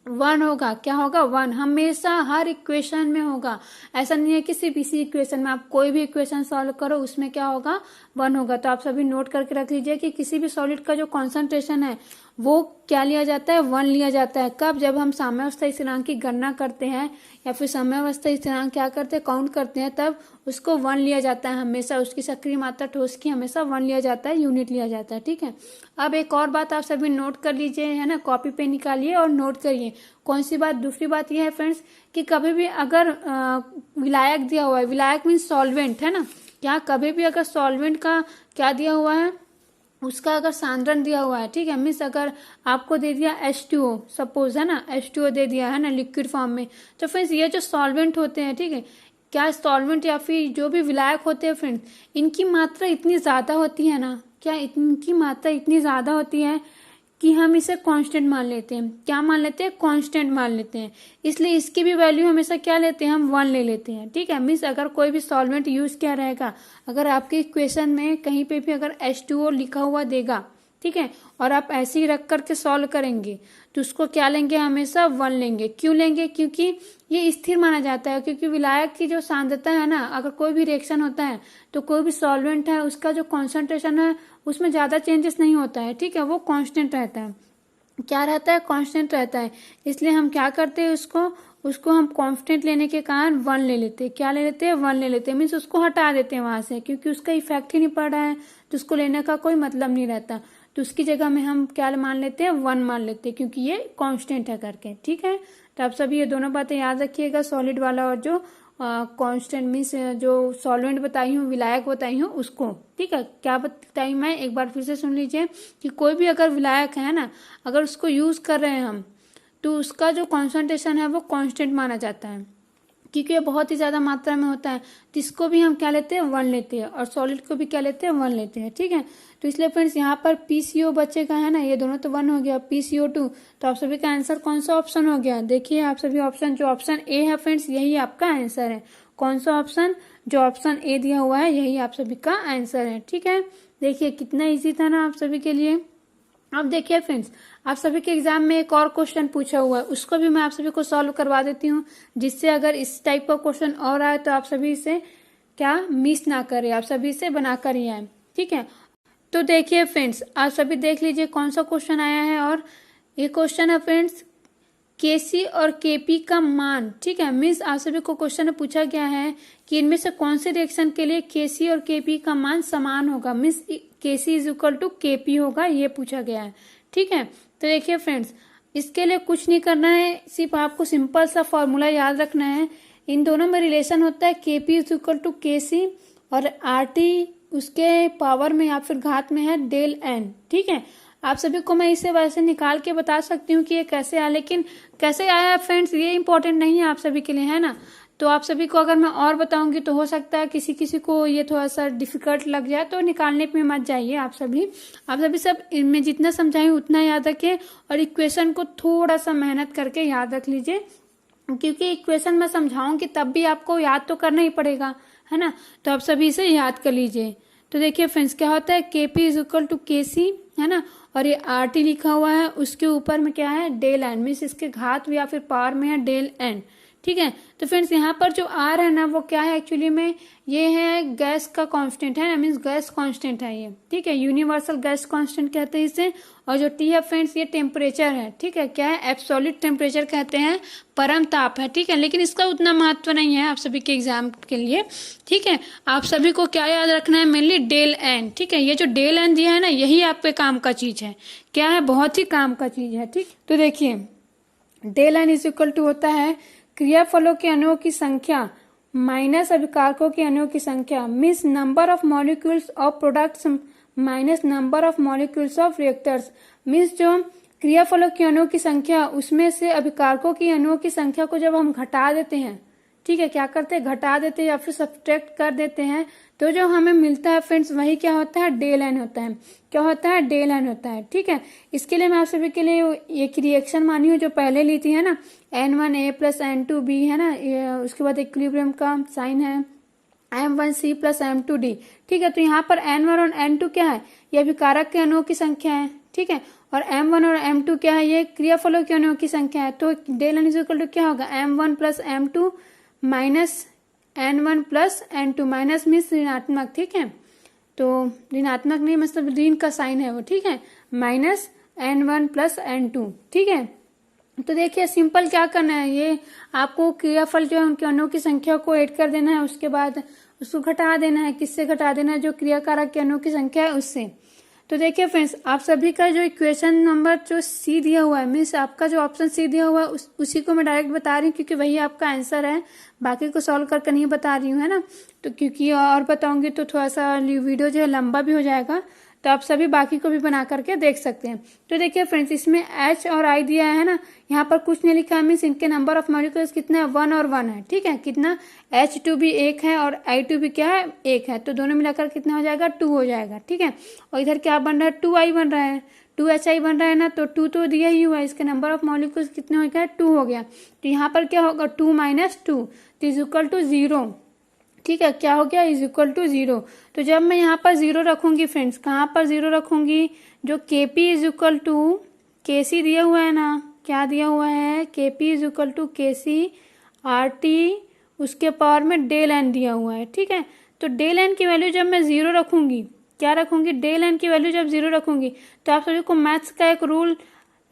1 होगा। क्या होगा, 1 हमेशा हर इक्वेशन में होगा। ऐसा नहीं है कि सिर्फ इसी इक्वेशन में, आप कोई भी इक्वेशन सॉल्व करो उसमें क्या होगा, 1 होगा। तो आप सभी नोट करके रख लीजिए कि किसी भी सॉलिड का जो कॉन्सेंट्रेशन है वो क्या लिया जाता है, 1 लिया जाता है। कब, जब हम साम्यावस्था स्थिरांक की गणना करते हैं या फिर साम्यावस्था स्थिरांक क्या करते हैं, काउंट करते हैं, तब उसको 1 लिया जाता है हमेशा, उसकी सक्रिय मात्रा ठोस की हमेशा 1 लिया जाता है, यूनिट लिया जाता है। ठीक है, अब एक और बात आप सभी नोट कर लीजिए, है ना, कॉपी पे निकालिए और नोट करिए। कौन सी बात? दूसरी बात यह है फ्रेंड्स कि कभी भी अगर विलायक दिया हुआ है, विलायक मीन्स सॉल्वेंट, है ना, क्या कभी भी अगर सॉल्वेंट का क्या दिया हुआ है, उसका अगर सांद्रण दिया हुआ है, ठीक है, मीन्स अगर आपको दे दिया H2O सपोज, है ना, H2O दे दिया है ना लिक्विड फॉर्म में, तो फ्रेंड्स ये जो सॉल्वेंट होते हैं, ठीक है, क्या सॉल्वेंट या फिर जो भी विलायक होते हैं फ्रेंड्स, इनकी मात्रा इतनी ज़्यादा होती है ना, क्या इनकी मात्रा इतनी ज़्यादा होती है कि हम इसे कांस्टेंट मान लेते हैं। क्या मान लेते हैं? कांस्टेंट मान लेते हैं। इसलिए इसकी भी वैल्यू हमेशा क्या लेते हैं? हम 1 ले लेते हैं। ठीक है, मीन्स अगर कोई भी सॉल्वेंट यूज क्या रहेगा, अगर आपके इक्वेशन में कहीं पे भी अगर H2O लिखा हुआ देगा, ठीक है, और आप ऐसे ही रख करके सॉल्व करेंगे, तो उसको क्या लेंगे? हमेशा 1 लेंगे। क्यों लेंगे? क्योंकि ये स्थिर माना जाता है, क्योंकि विलायक की जो सांद्रता है ना, अगर कोई भी रिएक्शन होता है तो कोई भी सॉल्वेंट है उसका जो कॉन्सेंट्रेशन है उसमें ज्यादा चेंजेस नहीं होता है। ठीक है, वो कांस्टेंट रहता है। क्या रहता है? कांस्टेंट रहता है। इसलिए हम क्या करते हैं, उसको हम कांस्टेंट लेने के कारण 1 ले लेते हैं। क्या ले लेते हैं? 1 ले लेते हैं, मीन्स उसको हटा देते हैं वहां से, क्योंकि उसका इफेक्ट ही नहीं पड़ रहा है तो उसको लेने का कोई मतलब नहीं रहता। तो उसकी जगह में हम क्या मान लेते हैं? 1 मान लेते हैं, क्योंकि ये कांस्टेंट है करके। ठीक है, तो आप सभी ये दोनों बातें याद रखिएगा, सॉलिड वाला और जो कांस्टेंट मीन्स जो सॉल्वेंट बताई हूँ, विलायक बताई हूँ उसको। ठीक है, क्या बताई मैं एक बार फिर से सुन लीजिए कि कोई भी अगर विलायक है ना, अगर उसको यूज कर रहे हैं हम, तो उसका जो कॉन्सेंट्रेशन है वो कांस्टेंट माना जाता है, क्योंकि ये बहुत ही ज्यादा मात्रा में होता है। तो इसको भी हम क्या लेते हैं? 1 लेते हैं, और सॉलिड को भी क्या लेते हैं? 1 लेते हैं। ठीक है, तो इसलिए फ्रेंड्स यहाँ पर PCO बचेगा, है ना, ये दोनों तो 1 हो गया, PCO2। तो आप सभी का आंसर कौन सा ऑप्शन हो गया? देखिए आप सभी ऑप्शन, जो ऑप्शन ए है फ्रेंड्स यही आपका आंसर है। कौन सा ऑप्शन? जो ऑप्शन ए दिया हुआ है यही आप सभी का आंसर है। ठीक है, देखिए कितना ईजी था ना आप सभी के लिए। अब देखिए फ्रेंड्स, आप सभी के एग्जाम में एक और क्वेश्चन पूछा हुआ है, उसको भी मैं आप सभी को सॉल्व करवा देती हूँ, जिससे अगर इस टाइप का क्वेश्चन और आए तो आप सभी इसे क्या मिस ना करें, आप सभी इसे बनाकर ही आए। ठीक है, तो देखिए फ्रेंड्स, आप सभी देख लीजिए कौन सा क्वेश्चन आया है। और ये क्वेश्चन है फ्रेंड्स KC और KP का मान। ठीक है, मीन्स आप सभी को क्वेश्चन में पूछा गया है कि इनमें से कौन से रिएक्शन के लिए KC और KP का मान समान होगा, means KC is equal to KP होगा, ये पूछा गया है। ठीक है, तो देखिए फ्रेंड्स, इसके लिए कुछ नहीं करना है, सिर्फ आपको सिंपल सा फॉर्मूला याद रखना है। इन दोनों में रिलेशन होता है KP is equal to KC, और RT उसके पावर में या फिर घात में है डेल N। ठीक है, आप सभी को मैं इसे वैसे निकाल के बता सकती हूँ कि ये कैसे आया, लेकिन कैसे आया फ्रेंड्स ये इंपॉर्टेंट नहीं है आप सभी के लिए, है ना। तो आप सभी को अगर मैं और बताऊंगी तो हो सकता है किसी किसी को ये थोड़ा सा डिफिकल्ट लग जाए, तो निकालने पे मत जाइए। आप सभी सब इनमें जितना समझाएं उतना याद रखें, और इक्वेशन को थोड़ा सा मेहनत करके याद रख लीजिए, क्योंकि इक्वेशन में समझाऊंगी तब भी आपको याद तो करना ही पड़ेगा, है ना। तो आप सभी इसे याद कर लीजिए। तो देखिए फ्रेंड्स, क्या होता है KP is equal to KC, है ना, और ये RT लिखा हुआ है, उसके ऊपर में क्या है? डेल N, मीन्स इसके घात या फिर पावर में है डेल N। ठीक है, तो फ्रेंड्स यहाँ पर जो R है ना, वो क्या है एक्चुअली में? ये है गैस का कांस्टेंट, है ना, मीन्स गैस कांस्टेंट है ये। ठीक है, यूनिवर्सल गैस कांस्टेंट कहते हैं इसे। और जो T है फ्रेंड्स ये टेम्परेचर है। ठीक है, क्या है? एब्सोल्यूट टेम्परेचर कहते हैं, परम ताप है। ठीक है, लेकिन इसका उतना महत्व नहीं है आप सभी के एग्जाम के लिए। ठीक है, आप सभी को क्या याद रखना है? Mainly del N। ठीक है, ये जो डेल N दिया है ना, यही आपके काम का चीज है। क्या है? बहुत ही काम का चीज है। ठीक, तो देखिए del N is equal to होता है क्रियाफलों के अणुओं की संख्या माइनस अभिकारकों के अणुओं की संख्या, means number of molecules of products minus number of molecules of reactors. Means जो क्रियाफलों के अणुओं की संख्या, उसमें से अभिकारकों की अणुओं की संख्या को जब हम घटा देते हैं, ठीक है, क्या करते हैं? घटा देते हैं या फिर सब्ट्रैक्ट कर देते हैं, तो जो हमें मिलता है फ्रेंड्स वही क्या होता है? डेल N होता है। क्या होता है? डेल N होता है। ठीक है, इसके लिए मैं आप सभी के लिए एक रिएक्शन मानी हूँ जो पहले ली थी, है ना, N1A प्लस N2B, है ना, उसके बाद इक्विलिब्रियम का साइन है M1C प्लस M2D। ठीक है, तो यहाँ पर N1 और N2 क्या है? ये अभिकारक के अणुओं की संख्या है। ठीक है, और M1 और M2 क्या है? ये क्रियाफलों के अणुओं की संख्या है। तो del N is equal to क्या होगा? M1 plus M2 minus N1 plus N2, minus means ऋणात्मक। ठीक है, तो ऋणात्मक नहीं, मतलब ऋण का साइन है वो। ठीक है, माइनस N1 प्लस N2। ठीक है, तो देखिए सिंपल क्या करना है, ये आपको क्रियाफल जो है उनके अणुओं की संख्या को ऐड कर देना है, उसके बाद उसको घटा देना है। किससे घटा देना है? जो क्रियाकारक के अणुओं की संख्या है उससे। तो देखिए फ्रेंड्स, आप सभी का जो इक्वेशन नंबर जो सी दिया हुआ है, मीन्स आपका जो ऑप्शन सी दिया हुआ है उसी को मैं डायरेक्ट बता रही हूँ, क्योंकि वही आपका आंसर है। बाकी को सॉल्व करके नहीं बता रही हूँ, है ना। तो क्योंकि और बताऊंगी तो थोड़ा सा वीडियो जो है लंबा भी हो जाएगा, तो आप सभी बाकी को भी बना करके देख सकते हैं। तो देखिए फ्रेंड्स, इसमें H और I दिया है ना, यहाँ पर कुछ नहीं लिखा है, मीन्स इनके नंबर ऑफ मॉलिक्यूल्स कितना है? 1 और 1 है, ठीक है। कितना? H2 भी 1 है और I2 भी क्या है? 1 है। तो दोनों मिलाकर कितना हो जाएगा? 2 हो जाएगा, ठीक है। और इधर क्या बन रहा है? 2I बन रहा है, 2HI बन रहा है ना, तो 2 तो दिया ही हुआ है। इसके नंबर ऑफ मॉलिक्यूल्स कितने हो गया? 2 हो गया। तो यहाँ पर क्या होगा? 2 - 2 इज इक्वल टू 0, ठीक है। क्या हो गया? Is equal to 0। तो जब मैं यहाँ पर 0 रखूंगी फ्रेंड्स, कहाँ पर 0 रखूंगी? जो KP is equal to KC दिया हुआ है ना, क्या दिया हुआ है? KP is equal to KC RT उसके पावर में डेल n दिया हुआ है, ठीक है। तो डेल n की वैल्यू जब मैं 0 रखूंगी, क्या रखूंगी? डेल n की वैल्यू जब 0 रखूंगी, तो आप सभी को मैथ्स का एक रूल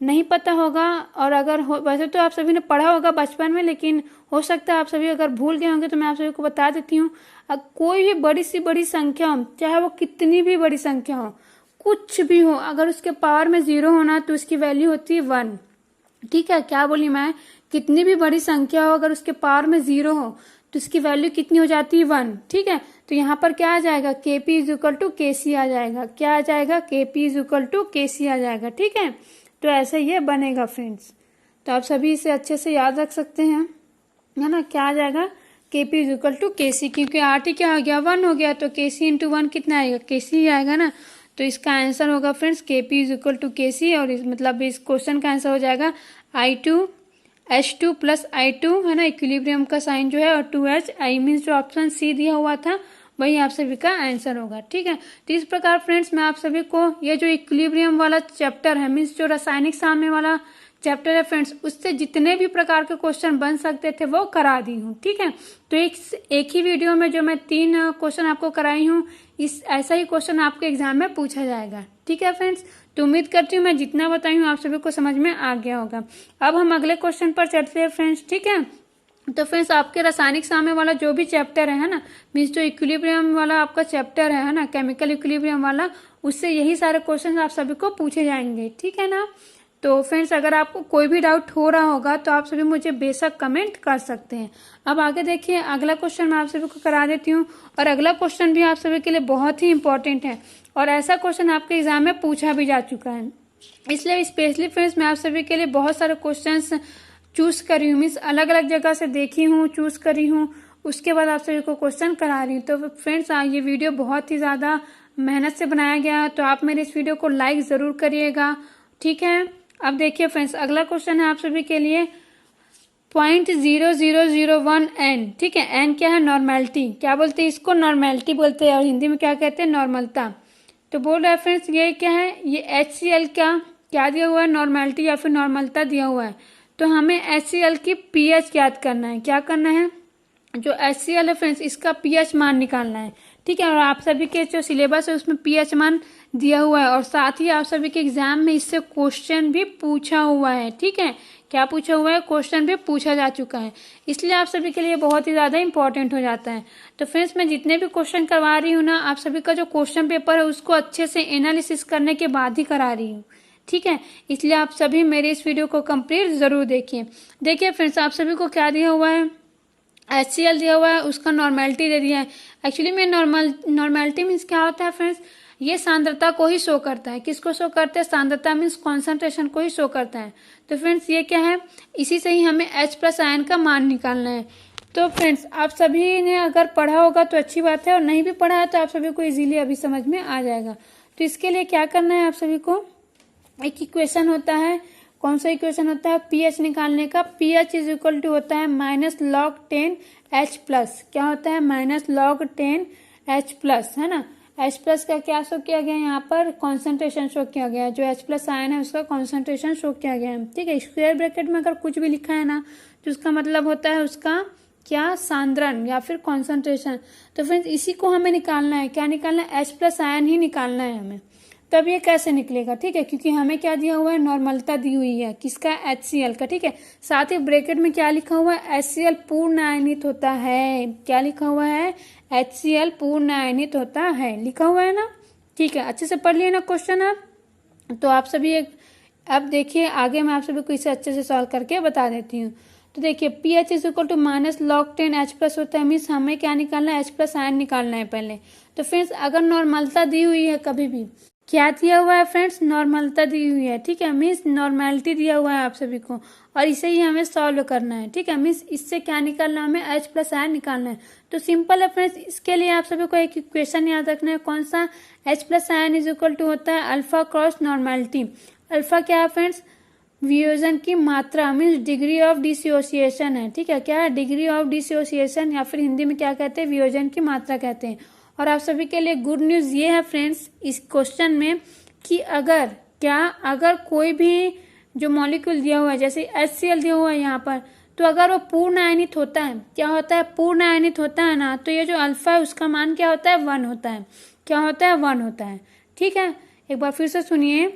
नहीं पता होगा, और अगर वैसे तो आप सभी ने पढ़ा होगा बचपन में, लेकिन हो सकता है आप सभी अगर भूल गए होंगे, तो मैं आप सभी को बता देती हूँ। कोई भी बड़ी सी बड़ी संख्या हो, चाहे वो कितनी भी बड़ी संख्या हो, कुछ भी हो, अगर उसके पावर में 0 होना तो उसकी वैल्यू होती है 1, ठीक है। क्या बोली मैं? कितनी भी बड़ी संख्या हो, अगर उसके पावर में 0 हो तो उसकी वैल्यू कितनी हो जाती है? 1, ठीक है। तो यहाँ पर क्या आ जाएगा? KP is equal to KC आ जाएगा। क्या आ जाएगा? KP is equal to KC आ जाएगा, ठीक है। तो ऐसे ये बनेगा फ्रेंड्स। तो आप सभी इसे अच्छे से याद रख सकते हैं, है ना। क्या आ जाएगा? KP is equal to KC, क्योंकि RT क्या हो गया? 1 हो गया, तो KC इंटू 1 कितना आएगा? KC ही आएगा ना। तो इसका आंसर होगा friends KP is equal to KC, और मतलब इस क्वेश्चन का आंसर हो जाएगा I2H2 प्लस I2, है ना, इक्विलिब्रियम का साइन जो है, और 2H I मीन्स जो ऑप्शन सी दिया हुआ था वही आप सभी का आंसर होगा, ठीक है। तो इस प्रकार फ्रेंड्स मैं आप सभी को ये जो इक्विलिब्रियम वाला चैप्टर है, मीन्स जो रासायनिक साम्य वाला चैप्टर है फ्रेंड्स, उससे जितने भी प्रकार के क्वेश्चन बन सकते थे वो करा दी हूँ, ठीक है। तो एक ही वीडियो में जो मैं 3 क्वेश्चन आपको कराई हूँ, इस ऐसा ही क्वेश्चन आपके एग्जाम में पूछा जाएगा, ठीक है फ्रेंड्स। तो उम्मीद करती हूँ मैं जितना बताई हूँ आप सभी को समझ में आ गया होगा। अब हम अगले क्वेश्चन पर चलते हैं फ्रेंड्स, ठीक है। तो फ्रेंड्स आपके रासायनिक साम्य वाला जो भी चैप्टर है ना, मीन्स जो इक्विलिब्रियम वाला आपका चैप्टर है ना, केमिकल इक्विलिब्रियम वाला, उससे यही सारे क्वेश्चन आप सभी को पूछे जाएंगे, ठीक है ना। तो फ्रेंड्स अगर आपको कोई भी डाउट हो रहा होगा तो आप सभी मुझे बेशक कमेंट कर सकते हैं। अब आगे देखिए, अगला क्वेश्चन मैं आप सभी को करा देती हूँ, और अगला क्वेश्चन भी आप सभी के लिए बहुत ही इंपॉर्टेंट है, और ऐसा क्वेश्चन आपके एग्जाम में पूछा भी जा चुका है। इसलिए स्पेशली फ्रेंड्स मैं आप सभी के लिए बहुत सारे क्वेश्चंस चूज करी हूँ, मीन्स अलग अलग जगह से देखी हूँ, चूज करी हूँ, उसके बाद आप सभी को क्वेश्चन करा रही हूँ। तो फ्रेंड्स ये वीडियो बहुत ही ज़्यादा मेहनत से बनाया गया है, तो आप मेरे इस वीडियो को लाइक ज़रूर करिएगा, ठीक है। अब देखिए फ्रेंड्स अगला क्वेश्चन है आप सभी के लिए 0.0001 n, ठीक है। n क्या है? नॉर्मेलिटी। क्या बोलते हैं इसको? नॉर्मेलिटी बोलते हैं, और हिंदी में क्या कहते हैं? नॉर्मलता। तो बोल रहा है फ्रेंड्स ये क्या है? ये HCl क्या दिया हुआ है? नॉर्मेलिटी या फिर नॉर्मलता दिया हुआ है। तो हमें HCl की pH ज्ञात करना है। क्या करना है? जो HCl है फ्रेंड्स इसका pH मान निकालना है, ठीक है। और आप सभी के जो सिलेबस है उसमें pH मान दिया हुआ है, और साथ ही आप सभी के एग्जाम में इससे क्वेश्चन भी पूछा हुआ है, ठीक है। क्या पूछा हुआ है? क्वेश्चन भी पूछा जा चुका है, इसलिए आप सभी के लिए बहुत ही ज़्यादा इंपॉर्टेंट हो जाता है। तो फ्रेंड्स मैं जितने भी क्वेश्चन करवा रही हूँ ना, आप सभी का जो क्वेश्चन पेपर है उसको अच्छे से एनालिसिस करने के बाद ही करा रही हूँ, ठीक है। इसलिए आप सभी मेरे इस वीडियो को कंप्लीट जरूर देखिए। देखिए फ्रेंड्स आप सभी को क्या दिया हुआ है? HCl दिया हुआ है, उसका नॉर्मेलिटी दे दिया है। एक्चुअली में नॉर्मेलिटी मीन्स क्या होता है फ्रेंड्स? ये सांद्रता को ही शो करता है। किसको शो करता है? सांद्रता मीन्स कॉन्सेंट्रेशन को ही शो करता है। तो फ्रेंड्स ये क्या है? इसी से ही हमें H+ आयन का मान निकालना है। तो फ्रेंड्स आप सभी ने अगर पढ़ा होगा तो अच्छी बात है, और नहीं भी पढ़ा है तो आप सभी को इजीली अभी समझ में आ जाएगा। तो इसके लिए क्या करना है आप सभी को? एक इक्वेशन होता है, कौन सा इक्वेशन होता है? pH निकालने का। pH इज इक्वल टू होता है -log10H+। क्या होता है? -log10H+, है ना। H+ का क्या शो किया गया? यहाँ पर कॉन्सेंट्रेशन शो किया गया है। जो H+ आयन है उसका कॉन्सेंट्रेशन शो किया गया है, ठीक है। स्क्वायर ब्रैकेट में अगर कुछ भी लिखा है ना तो उसका मतलब होता है उसका क्या? सांद्रण या फिर कॉन्सेंट्रेशन। तो फ्रेंड्स इसी को हमें निकालना है। क्या निकालना है? H+ आयन ही निकालना है हमें। तब ये कैसे निकलेगा, ठीक है, क्योंकि हमें क्या दिया हुआ है, नॉर्मलता दी हुई है किसका, HCl का, ठीक है। साथ ही ब्रैकेट में क्या लिखा हुआ है, HCl पूर्ण आयनित होता है। क्या लिखा हुआ है, HCl पूर्ण आयनित होता है, लिखा हुआ है ना, ठीक है। अच्छे से पढ़ लिए ना क्वेश्चन आप, तो आप सभी अब देखिए आगे मैं आप सभी को इसे अच्छे से सॉल्व करके बता देती हूँ। तो देखिए pH is equal to -log10H+ होता है, मीन्स हमें क्या निकालना है, H+ आयन निकालना है पहले। तो फ्रेंड्स अगर नॉर्मलता दी हुई है, कभी भी क्या दिया हुआ है फ्रेंड्स, नॉर्मलता दी हुई है, ठीक है, मीन्स नॉर्मेलिटी दिया हुआ है आप सभी को, और इसे ही हमें सॉल्व करना है, ठीक है। मीन्स इससे क्या निकालना है, हमें H+ आयन निकालना है। तो सिंपल है फ्रेंड्स, इसके लिए आप सभी को एक इक्वेशन याद रखना है, कौन सा, H+ ion is equal to होता है अल्फा क्रॉस नॉर्मेलिटी। अल्फा क्या है फ्रेंड्स, वियोजन की मात्रा, मीन्स डिग्री ऑफ डिसोसिएशन है, ठीक है। क्या है, डिग्री ऑफ डिसोसिएशन, या फिर हिंदी में क्या कहते हैं, वियोजन की मात्रा कहते हैं। और आप सभी के लिए गुड न्यूज ये है फ्रेंड्स इस क्वेश्चन में कि अगर कोई भी जो मॉलिक्यूल दिया हुआ है, जैसे HCl दिया हुआ है यहाँ पर, तो अगर वो पूर्ण आयनित होता है, क्या होता है, पूर्ण आयनित होता है ना, तो ये जो अल्फा है उसका मान क्या होता है, 1 होता है। क्या होता है, 1 होता है, ठीक है। एक बार फिर से सुनिए,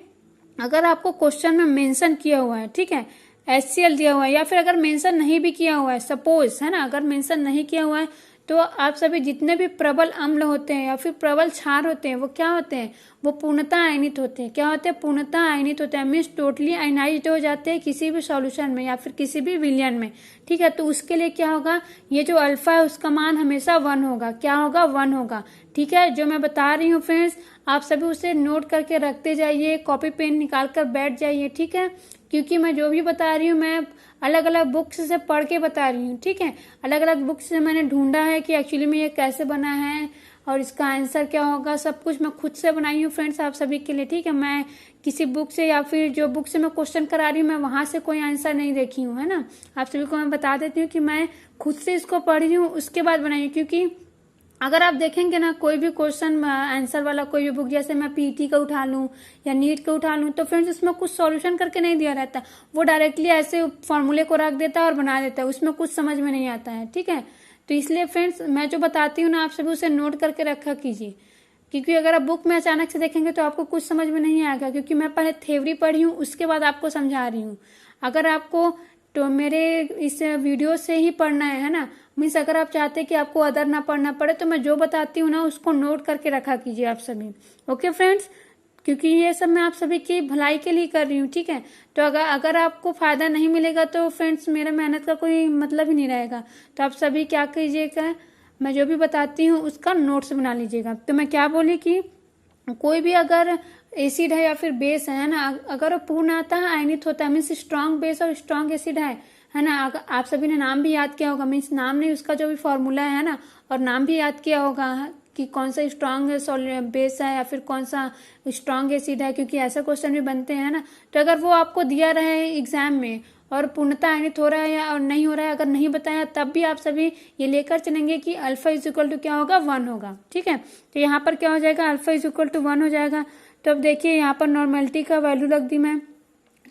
अगर आपको क्वेश्चन में मेंशन किया हुआ है, ठीक है, HCl दिया हुआ है, या फिर अगर मेंशन नहीं भी किया हुआ है, सपोज है ना, अगर मेंशन नहीं किया हुआ है, तो आप सभी जितने भी प्रबल अम्ल होते हैं या फिर प्रबल क्षार होते हैं, वो क्या होते हैं, वो पूर्णतः आयनित होते हैं। क्या होते हैं, पूर्णतः आयनित होते हैं, मीन्स टोटली आयनाइज्ड हो जाते हैं किसी भी सॉल्यूशन में या फिर किसी भी विलयन में, ठीक है। तो उसके लिए क्या होगा, ये जो अल्फा है उसका मान हमेशा 1 होगा। क्या होगा, 1 होगा, ठीक है। जो मैं बता रही हूँ फ्रेंड्स, आप सभी उसे नोट करके रखते जाइए, कॉपी पेन निकाल कर बैठ जाइए, ठीक है, क्योंकि मैं जो भी बता रही हूँ मैं अलग अलग बुक्स से पढ़ के बता रही हूँ, ठीक है। अलग अलग बुक्स से मैंने ढूंढा है कि एक्चुअली में ये कैसे बना है और इसका आंसर क्या होगा, सब कुछ मैं खुद से बनाई हूँ फ्रेंड्स आप सभी के लिए, ठीक है। मैं किसी बुक से या फिर जो बुक से मैं क्वेश्चन करा रही हूँ, मैं वहां से कोई आंसर नहीं देखी हूँ, है ना। आप सभी को मैं बता देती हूँ कि मैं खुद से इसको पढ़ी हूँ, उसके बाद बनाई हूँ, क्योंकि अगर आप देखेंगे ना कोई भी क्वेश्चन आंसर वाला कोई भी बुक, जैसे मैं पीटी का उठा लूं या नीट का उठा लूं, तो फ्रेंड्स उसमें कुछ सॉल्यूशन करके नहीं दिया रहता, वो डायरेक्टली ऐसे फॉर्मूले को रख देता है और बना देता है, उसमें कुछ समझ में नहीं आता है, ठीक है। तो इसलिए फ्रेंड्स मैं जो बताती हूँ ना, आप सभी उसे नोट करके रखा कीजिए, क्योंकि अगर आप बुक में अचानक से देखेंगे तो आपको कुछ समझ में नहीं आएगा, क्योंकि मैं पहले थ्योरी पढ़ी हूँ उसके बाद आपको समझा रही हूँ। अगर आपको तो मेरे इस वीडियो से ही पढ़ना है ना, मीन्स अगर आप चाहते हैं कि आपको अदर ना पढ़ना पड़े, तो मैं जो बताती हूँ ना उसको नोट करके रखा कीजिए आप सभी, ओके फ्रेंड्स, क्योंकि ये सब मैं आप सभी की भलाई के लिए कर रही हूँ, ठीक है। तो अगर आपको फायदा नहीं मिलेगा तो फ्रेंड्स मेरा मेहनत का कोई मतलब ही नहीं रहेगा। तो आप सभी क्या कीजिएगा, मैं जो भी बताती हूँ उसका नोट्स बना लीजिएगा। तो मैं क्या बोली कि कोई भी अगर एसिड है या फिर बेस है ना, अगर वो पूर्णतः आयनित होता है, मीन्स स्ट्रांग बेस और स्ट्रांग एसिड है ना, आप सभी ने नाम भी याद किया होगा, मीन्स नाम नहीं, उसका जो भी फॉर्मूला है ना, और नाम भी याद किया होगा कि कौन सा स्ट्रांग बेस है या फिर कौन सा स्ट्रांग एसिड है, क्योंकि ऐसे क्वेश्चन भी बनते हैं ना। तो अगर वो आपको दिया रहे एग्जाम में और पूर्णतः आयनित हो रहा है या और नहीं हो रहा है, अगर नहीं बताया, तब भी आप सभी ये लेकर चलेंगे कि अल्फा इज इक्वल टू क्या होगा, 1 होगा, ठीक है। तो यहाँ पर क्या हो जाएगा, अल्फा इज इक्वल टू 1 हो जाएगा। तो अब देखिए यहाँ पर नॉर्मेलिटी का वैल्यू रख दी मैं,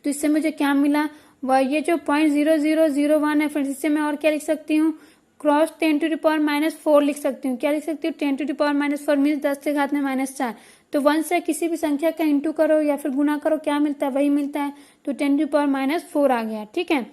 तो इससे मुझे क्या मिला, वह ये जो 0.0001 है फ्रेंड्स, इससे मैं और क्या लिख सकती हूँ, क्रॉस 10⁻⁴ लिख सकती हूँ। क्या लिख सकती हूँ, 10⁻⁴ मीन्स 10 से घात में -4। तो 1 से किसी भी संख्या का इंटू करो या फिर गुना करो, क्या मिलता है, वही मिलता है। तो 10⁻⁴ आ गया, ठीक है।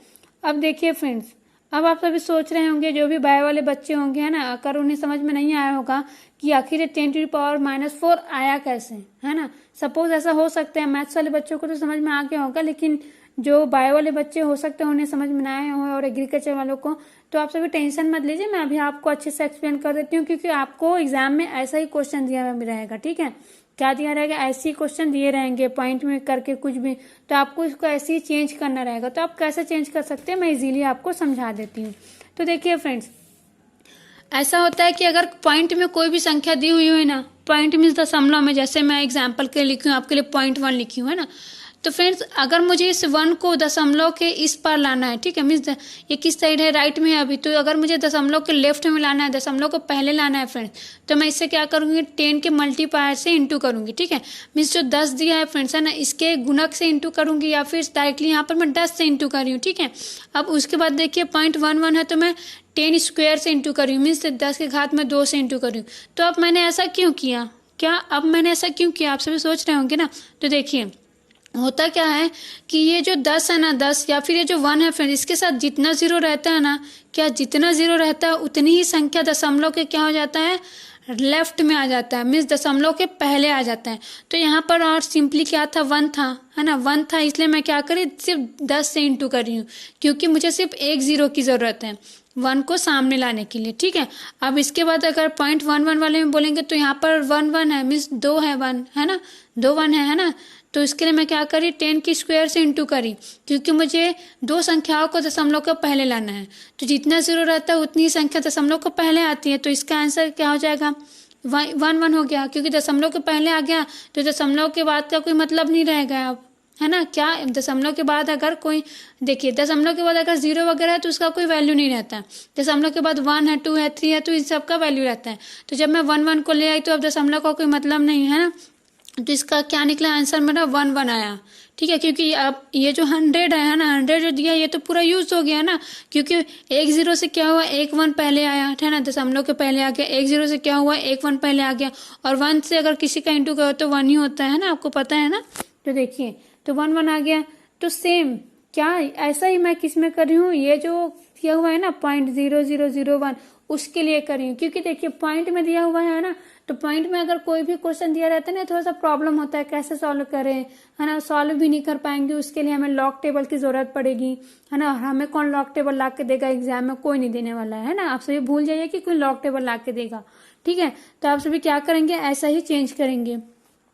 अब देखिए फ्रेंड्स, अब आप सभी सोच रहे होंगे, जो भी बायो वाले बच्चे होंगे है ना, अगर उन्हें समझ में नहीं आया होगा कि आखिर 10⁻⁴ आया कैसे, है ना। सपोज ऐसा हो सकता है, मैथ्स वाले बच्चों को तो समझ में आ गया होगा, लेकिन जो बायो वाले बच्चे हो सकते हैं उन्हें समझ में ना आए हो, और एग्रीकल्चर वालों को, तो आप सभी टेंशन मत लीजिए, मैं अभी आपको अच्छे से एक्सप्लेन कर देती हूँ, क्योंकि आपको एग्जाम में ऐसा ही क्वेश्चन दिया रहेगा, ठीक है। क्या दिया रहेगा, ऐसे ही क्वेश्चन दिए रहेंगे पॉइंट में करके कुछ भी, तो आपको इसको ऐसे ही चेंज करना रहेगा। तो आप कैसे चेंज कर सकते हैं, मैं इजीली आपको समझा देती हूँ। तो देखिए फ्रेंड्स, ऐसा होता है कि अगर पॉइंट में कोई भी संख्या दी हुई है ना, पॉइंट मीन्स दशमलव में, जैसे मैं एग्जाम्पल के लिए लिखी हूँ, आपके लिए 0.1 लिखी हूँ, है ना। तो फ्रेंड्स अगर मुझे इस 1 को दशमलव के इस पार लाना है, ठीक है, मीन्स ये किस साइड है, राइट में है अभी, तो अगर मुझे दशमलव के लेफ्ट में लाना है, दशमलव को पहले लाना है फ्रेंड्स, तो मैं इससे क्या करूँगी, 10 के मल्टीप्लायर से इंटू करूँगी, ठीक है। मीन्स जो 10 दिया है फ्रेंड्स, है ना, इसके गुणक से इंटू करूँगी, या फिर डायरेक्टली यहाँ पर मैं 10 से इंटू कर रही हूँ, ठीक है। अब उसके बाद देखिए 0.11 है, तो मैं 10 स्क्वायर से इंटू कर रही हूँ, मीन्स 10 के घात में 2 से इंटू कर रही हूँ। तो अब मैंने ऐसा क्यों किया, क्या अब मैंने ऐसा क्यों किया, आप सभी सोच रहे होंगे ना। तो देखिए होता क्या है कि ये जो 10 है ना, 10 या फिर ये जो 1 है फ्रेंड, इसके साथ जितना जीरो रहता है ना, क्या जितना जीरो रहता है उतनी ही संख्या दशमलव के क्या हो जाता है, लेफ्ट में आ जाता है, मीन्स दशमलव के पहले आ जाता है। तो यहाँ पर और सिंपली क्या था, 1 था, है ना, 1 था, इसलिए मैं क्या करी, सिर्फ 10 से इंटू कर रही हूँ, क्योंकि मुझे सिर्फ एक जीरो की ज़रूरत है 1 को सामने लाने के लिए, ठीक है। अब इसके बाद अगर 0.11 वाले में बोलेंगे तो यहाँ पर 1 1 है, मीन्स 2 है 1, है ना, 2 1 है ना। तो इसके लिए मैं क्या करी, 10 की स्क्वायर से इंटू करी, क्योंकि मुझे दो संख्याओं को दशमलव को पहले लाना है। तो जितना जीरो रहता है उतनी ही संख्या दशमलव को पहले आती है। तो इसका आंसर क्या हो जाएगा, 1 1 हो गया, क्योंकि दशमलव के पहले आ गया तो दशमलव के बाद का कोई मतलब नहीं रहेगा अब, है ना। क्या दशमलव के बाद अगर कोई, देखिए दशमलव के बाद अगर जीरो वगैरह है तो उसका कोई वैल्यू नहीं रहता है। दशमलव के बाद 1 है, 2 है, 3 है, तो इन सब का वैल्यू रहता है। तो जब मैं 1 1 को ले आई तो अब दशमलव का कोई मतलब नहीं है ना। तो इसका क्या निकला आंसर मेरा, 1 1 आया, ठीक है। क्योंकि अब ये जो 100 है ना, 100 जो दिया ये तो पूरा यूज हो गया ना, क्योंकि एक जीरो से क्या हुआ, एक 1 पहले आया, है ना, दशमलव के पहले आ गया। एक जीरो से क्या हुआ, एक 1 पहले आ गया, और 1 से अगर किसी का इंटू करो तो 1 ही होता है ना, आपको पता है ना। तो देखिए तो 1 1 आ गया। तो सेम क्या ऐसा ही मैं किस में कर रही हूँ, ये जो दिया हुआ है ना 0.0001 उसके लिए कर रही हूँ, क्योंकि देखिए पॉइंट में दिया हुआ है ना, तो पॉइंट में अगर कोई भी क्वेश्चन दिया रहता है ना, थोड़ा सा प्रॉब्लम होता है कैसे सॉल्व करें, है ना, सॉल्व भी नहीं कर पाएंगे, उसके लिए हमें लॉग टेबल की जरूरत पड़ेगी, है ना। हमें कौन लॉग टेबल ला के देगा, एग्जाम में कोई नहीं देने वाला है ना। आप सभी भूल जाइए कि कोई लॉग टेबल ला के देगा, ठीक है। तो आप सभी क्या करेंगे, ऐसा ही चेंज करेंगे।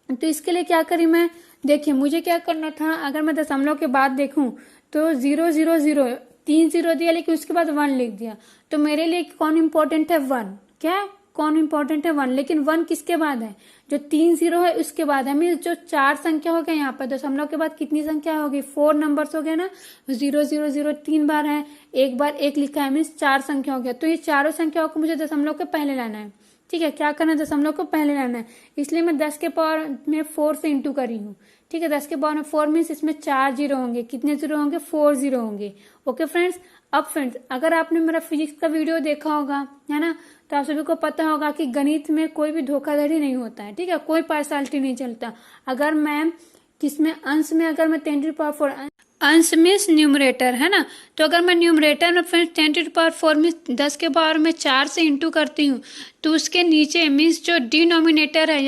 तो इसके लिए क्या करी मैं, देखिए मुझे क्या करना था, अगर मैं दशमलव के बाद देखूं तो 0 0 0 3 जीरो दिया, लेकिन उसके बाद 1 लिख दिया। तो मेरे लिए कौन इंपॉर्टेंट है, 1, क्या कौन इंपॉर्टेंट है, 1। लेकिन 1 किसके बाद है, जो 3 जीरो है उसके बाद है, मीन जो 4 संख्या हो गया यहाँ पर दशमलव के बाद कितनी संख्या होगी, 4 नंबर्स हो गए ना। 0 0 0 3 बार है, एक बार 1 लिखा है, मीन 4 संख्या हो गया। तो ये चारों संख्याओं को मुझे दशमलव के पहले लाना है, ठीक है। क्या करना है, दशमलव को पहले लाना है, इसलिए मैं 10 के पावर में 4 से इंटू करी हूँ, ठीक है। 10 के पावर में 4 मीन्स इसमें 4 जीरो होंगे, कितने जीरो होंगे, 4 जीरो होंगे। Okay friends. अब फ्रेंड्स अगर आपने मेरा फिजिक्स का वीडियो देखा होगा, है ना, तो आप सभी को पता होगा कि गणित में कोई भी धोखाधड़ी नहीं होता है, ठीक है, कोई पार्शलिटी नहीं चलता। अगर मैं किसमें अंश में अगर मैं 10⁴ अंश मीन्स न्यूमरेटर, है ना, तो अगर मैं न्यूमरेटर में फ्रेंड्स 10⁴ में 10 के पावर में 4 से इंटू करती हूँ, तो उसके नीचे मीन्स जो डिनोमिनेटर है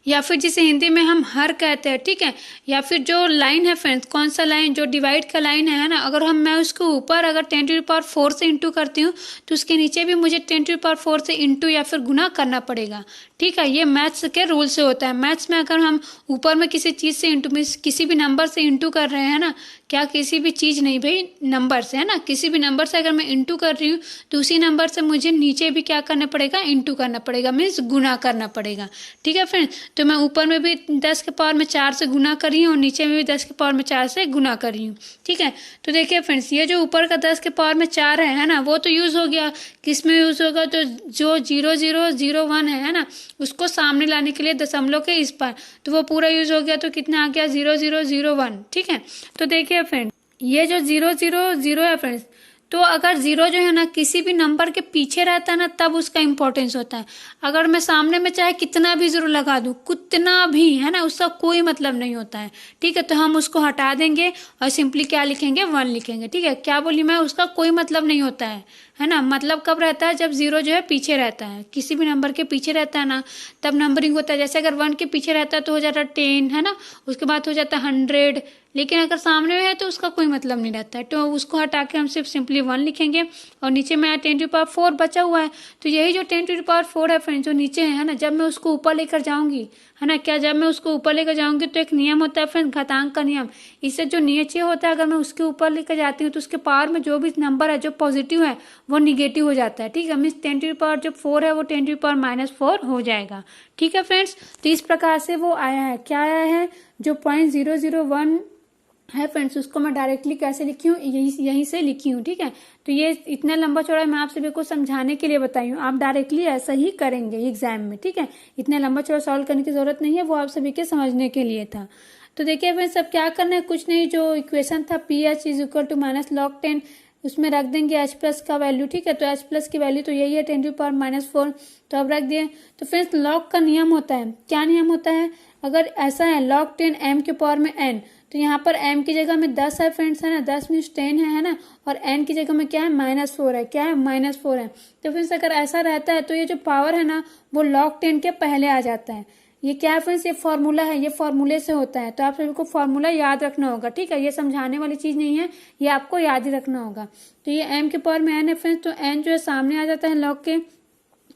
या फिर जिसे हिंदी में हम हर कहते हैं, ठीक है, या फिर जो लाइन है फ्रेंड्स, कौन सा लाइन, जो डिवाइड का लाइन है ना, अगर मैं उसके ऊपर अगर 10⁴ से इंटू करती हूँ तो उसके नीचे भी मुझे 10⁴ से इंटू या फिर गुना करना पड़ेगा, ठीक है। ये मैथ्स के रूल से होता है। मैथ्स में अगर हम ऊपर में किसी चीज़ से इंटू मीन्स किसी भी नंबर से इंटू कर रहे हैं ना, क्या किसी भी चीज़ नहीं भाई, नंबर से, है ना, किसी भी नंबर से अगर मैं इंटू कर रही हूँ तो उसी नंबर से मुझे नीचे भी क्या करना पड़ेगा, इंटू करना पड़ेगा, मीन्स गुना करना पड़ेगा, ठीक है फ्रेंड्स। तो मैं ऊपर में भी 10 के पावर में 4 से गुना कर रही हूँ और नीचे में भी 10 के पावर में 4 से गुना कर रही हूँ, ठीक है। तो देखिए फ्रेंड्स ये जो ऊपर का 10 के पावर में 4 है ना, वो तो यूज़ हो गया, किस में यूज़ होगा, तो जो 0 0 0 1 है ना, उसको सामने लाने के लिए दशमलव के इस पार, तो वो पूरा यूज हो गया, तो कितना आ गया, 0 0 0 1, ठीक है। तो देखिए फ्रेंड ये जो 0 0 0 है फ्रेंड्स, तो अगर जीरो जो है ना किसी भी नंबर के पीछे रहता है ना, तब उसका इंपॉर्टेंस होता है। अगर मैं सामने में चाहे कितना भी जीरो लगा दूं, कितना भी, है ना, उसका कोई मतलब नहीं होता है, ठीक है। तो हम उसको हटा देंगे और सिंपली क्या लिखेंगे, 1 लिखेंगे, ठीक है। क्या बोली मैं, उसका कोई मतलब नहीं होता है ना। मतलब कब रहता है, जब जीरो जो है पीछे रहता है, किसी भी नंबर के पीछे रहता है ना, तब नंबरिंग होता है। जैसे अगर 1 के पीछे रहता है तो हो जाता है 10, है ना, उसके बाद हो जाता है 100, लेकिन अगर सामने में है तो उसका कोई मतलब नहीं रहता है। तो उसको हटा के हम सिर्फ सिंपली 1 लिखेंगे और नीचे में 10⁴ बचा हुआ है। तो यही जो 10⁴ है फ्रेंड्स, जो नीचे है ना, जब मैं उसको ऊपर लेकर जाऊंगी, है ना, क्या जब मैं उसको ऊपर लेकर जाऊंगी तो एक नियम होता है फ्रेंड्स, घातांक का नियम। इससे जो नीचे होता है, अगर मैं उसके ऊपर लेकर जाती हूँ तो उसके पावर में जो भी नंबर है जो पॉजिटिव है वो निगेटिव हो जाता है, ठीक है। मीन्स 10⁴ जो 4 है वो 10⁻⁻4 हो जाएगा, ठीक है फ्रेंड्स। तो इस प्रकार से वो आया है, क्या आया है, जो 0.001 है फ्रेंड्स, उसको मैं डायरेक्टली कैसे लिखी हूँ, यहीं से लिखी हूँ, ठीक है। तो ये इतना लंबा चौड़ा मैं आप सभी को समझाने के लिए बताई हूँ, आप डायरेक्टली ऐसा ही करेंगे एग्जाम में, ठीक है। इतना लंबा चौड़ा सॉल्व करने की जरूरत नहीं है, वो आप सभी के समझने के लिए था। तो देखिए फ्रेंड्स अब क्या करना है, कुछ नहीं, जो इक्वेशन था PH = -log 10 उसमें रख देंगे एच प्लस का वैल्यू, ठीक है। तो एच प्लस की वैल्यू तो यही है 10⁻⁴, तो अब रख दिए। तो फ्रेंड्स लॉग का नियम होता है, क्या नियम होता है, अगर ऐसा है log 10 m के पावर में n, तो यहाँ पर m की जगह में 10 है फ्रेंड्स, है ना, 10 मीन्स 10 है ना, और n की जगह में क्या है -4 है, क्या है -4 है। तो फ्रेंड्स अगर ऐसा रहता है तो ये जो पावर है ना वो log 10 के पहले आ जाता है। ये क्या है फ्रेंड्स, ये फॉर्मूला है, ये फॉर्मूले से होता है, तो आप सभी को फॉर्मूला याद रखना होगा, ठीक है। ये समझाने वाली चीज नहीं है, ये आपको याद ही रखना होगा। तो ये m के पावर में n है फ्रेंड्स, तो n जो है सामने आ जाता है log के,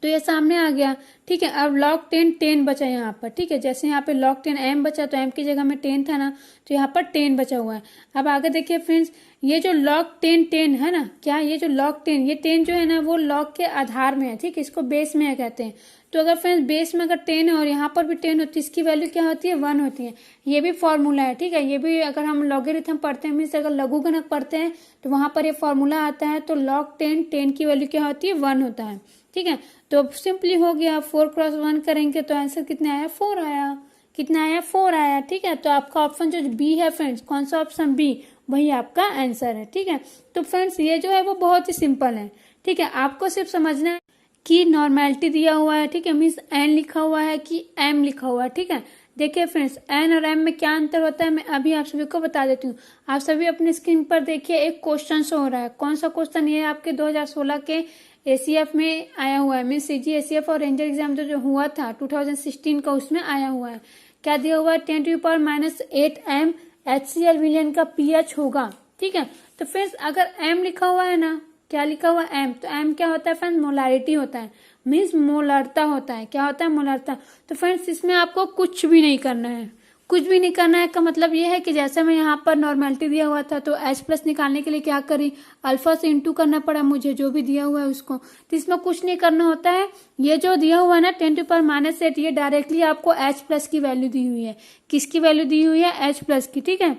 तो ये सामने आ गया, ठीक है। अब log 10 10 बचा यहाँ पर, ठीक है। जैसे यहाँ पे log 10 m बचा तो m की जगह में 10 था ना, तो यहाँ पर 10 बचा हुआ है। अब आगे देखिए फ्रेंड्स, ये जो log 10 10 है ना, क्या ये जो log 10, ये 10 जो है ना वो log के आधार में है, ठीक है, इसको बेस में है कहते हैं। तो अगर फ्रेंड्स बेस में अगर 10 है और यहाँ पर भी 10 होती है, इसकी वैल्यू क्या होती है, 1 होती है। ये भी फॉर्मूला है, ठीक है। ये भी अगर हम लॉगरिथम पढ़ते हैं, मीन्स अगर लघुगणक पढ़ते हैं तो वहां पर ये फॉर्मूला आता है। तो log 10 10 की वैल्यू क्या होती है, 1 होता है, ठीक है। तो सिंपली हो गया, 4 क्रॉस 1 करेंगे तो आंसर कितना आया, 4 आया, कितना आया, 4 आया, ठीक है। तो आपका ऑप्शन जो बी है फ्रेंड्स, कौन सा ऑप्शन, बी, वही आपका आंसर है, ठीक है। तो फ्रेंड्स ये जो है वो बहुत ही सिंपल है, ठीक है। आपको सिर्फ समझना है कि नॉर्मेलिटी दिया हुआ है, ठीक है, मीन्स एन लिखा हुआ है कि एम लिखा हुआ है, ठीक है। देखिए फ्रेंड्स एन और एम में क्या अंतर होता है, मैं अभी आप सभी को बता देती हूँ। आप सभी अपनी स्क्रीन पर देखिए, एक क्वेश्चन शो हो रहा है। कौन सा क्वेश्चन, ये आपके 2016 के ACF में आया हुआ है, मीन्स CG ACF और रेंजर एग्जाम जो हुआ था 2016 का, उसमें आया हुआ है। क्या दिया हुआ है, 10⁻⁸ m HCl विलयन का pH होगा, ठीक है। तो फ्रेंड्स अगर m लिखा हुआ है ना, क्या लिखा हुआ है, m, तो m क्या होता है फ्रेंड्स, मोलारिटी होता है, मीन्स मोलरता होता है। क्या होता है, मोलरता। तो फ्रेंड्स इसमें आपको कुछ भी नहीं करना है, कुछ भी नहीं करना है का मतलब ये है कि जैसे मैं यहाँ पर नॉर्मेलिटी दिया हुआ था तो H प्लस निकालने के लिए क्या करी, अल्फा से इंटू करना पड़ा मुझे, जो भी दिया हुआ है उसको। तो इसमें कुछ नहीं करना होता है, ये जो दिया हुआ है ना 10⁻⁸, ये डायरेक्टली आपको H प्लस की वैल्यू दी हुई है। किसकी वैल्यू दी हुई है, H प्लस की, ठीक है।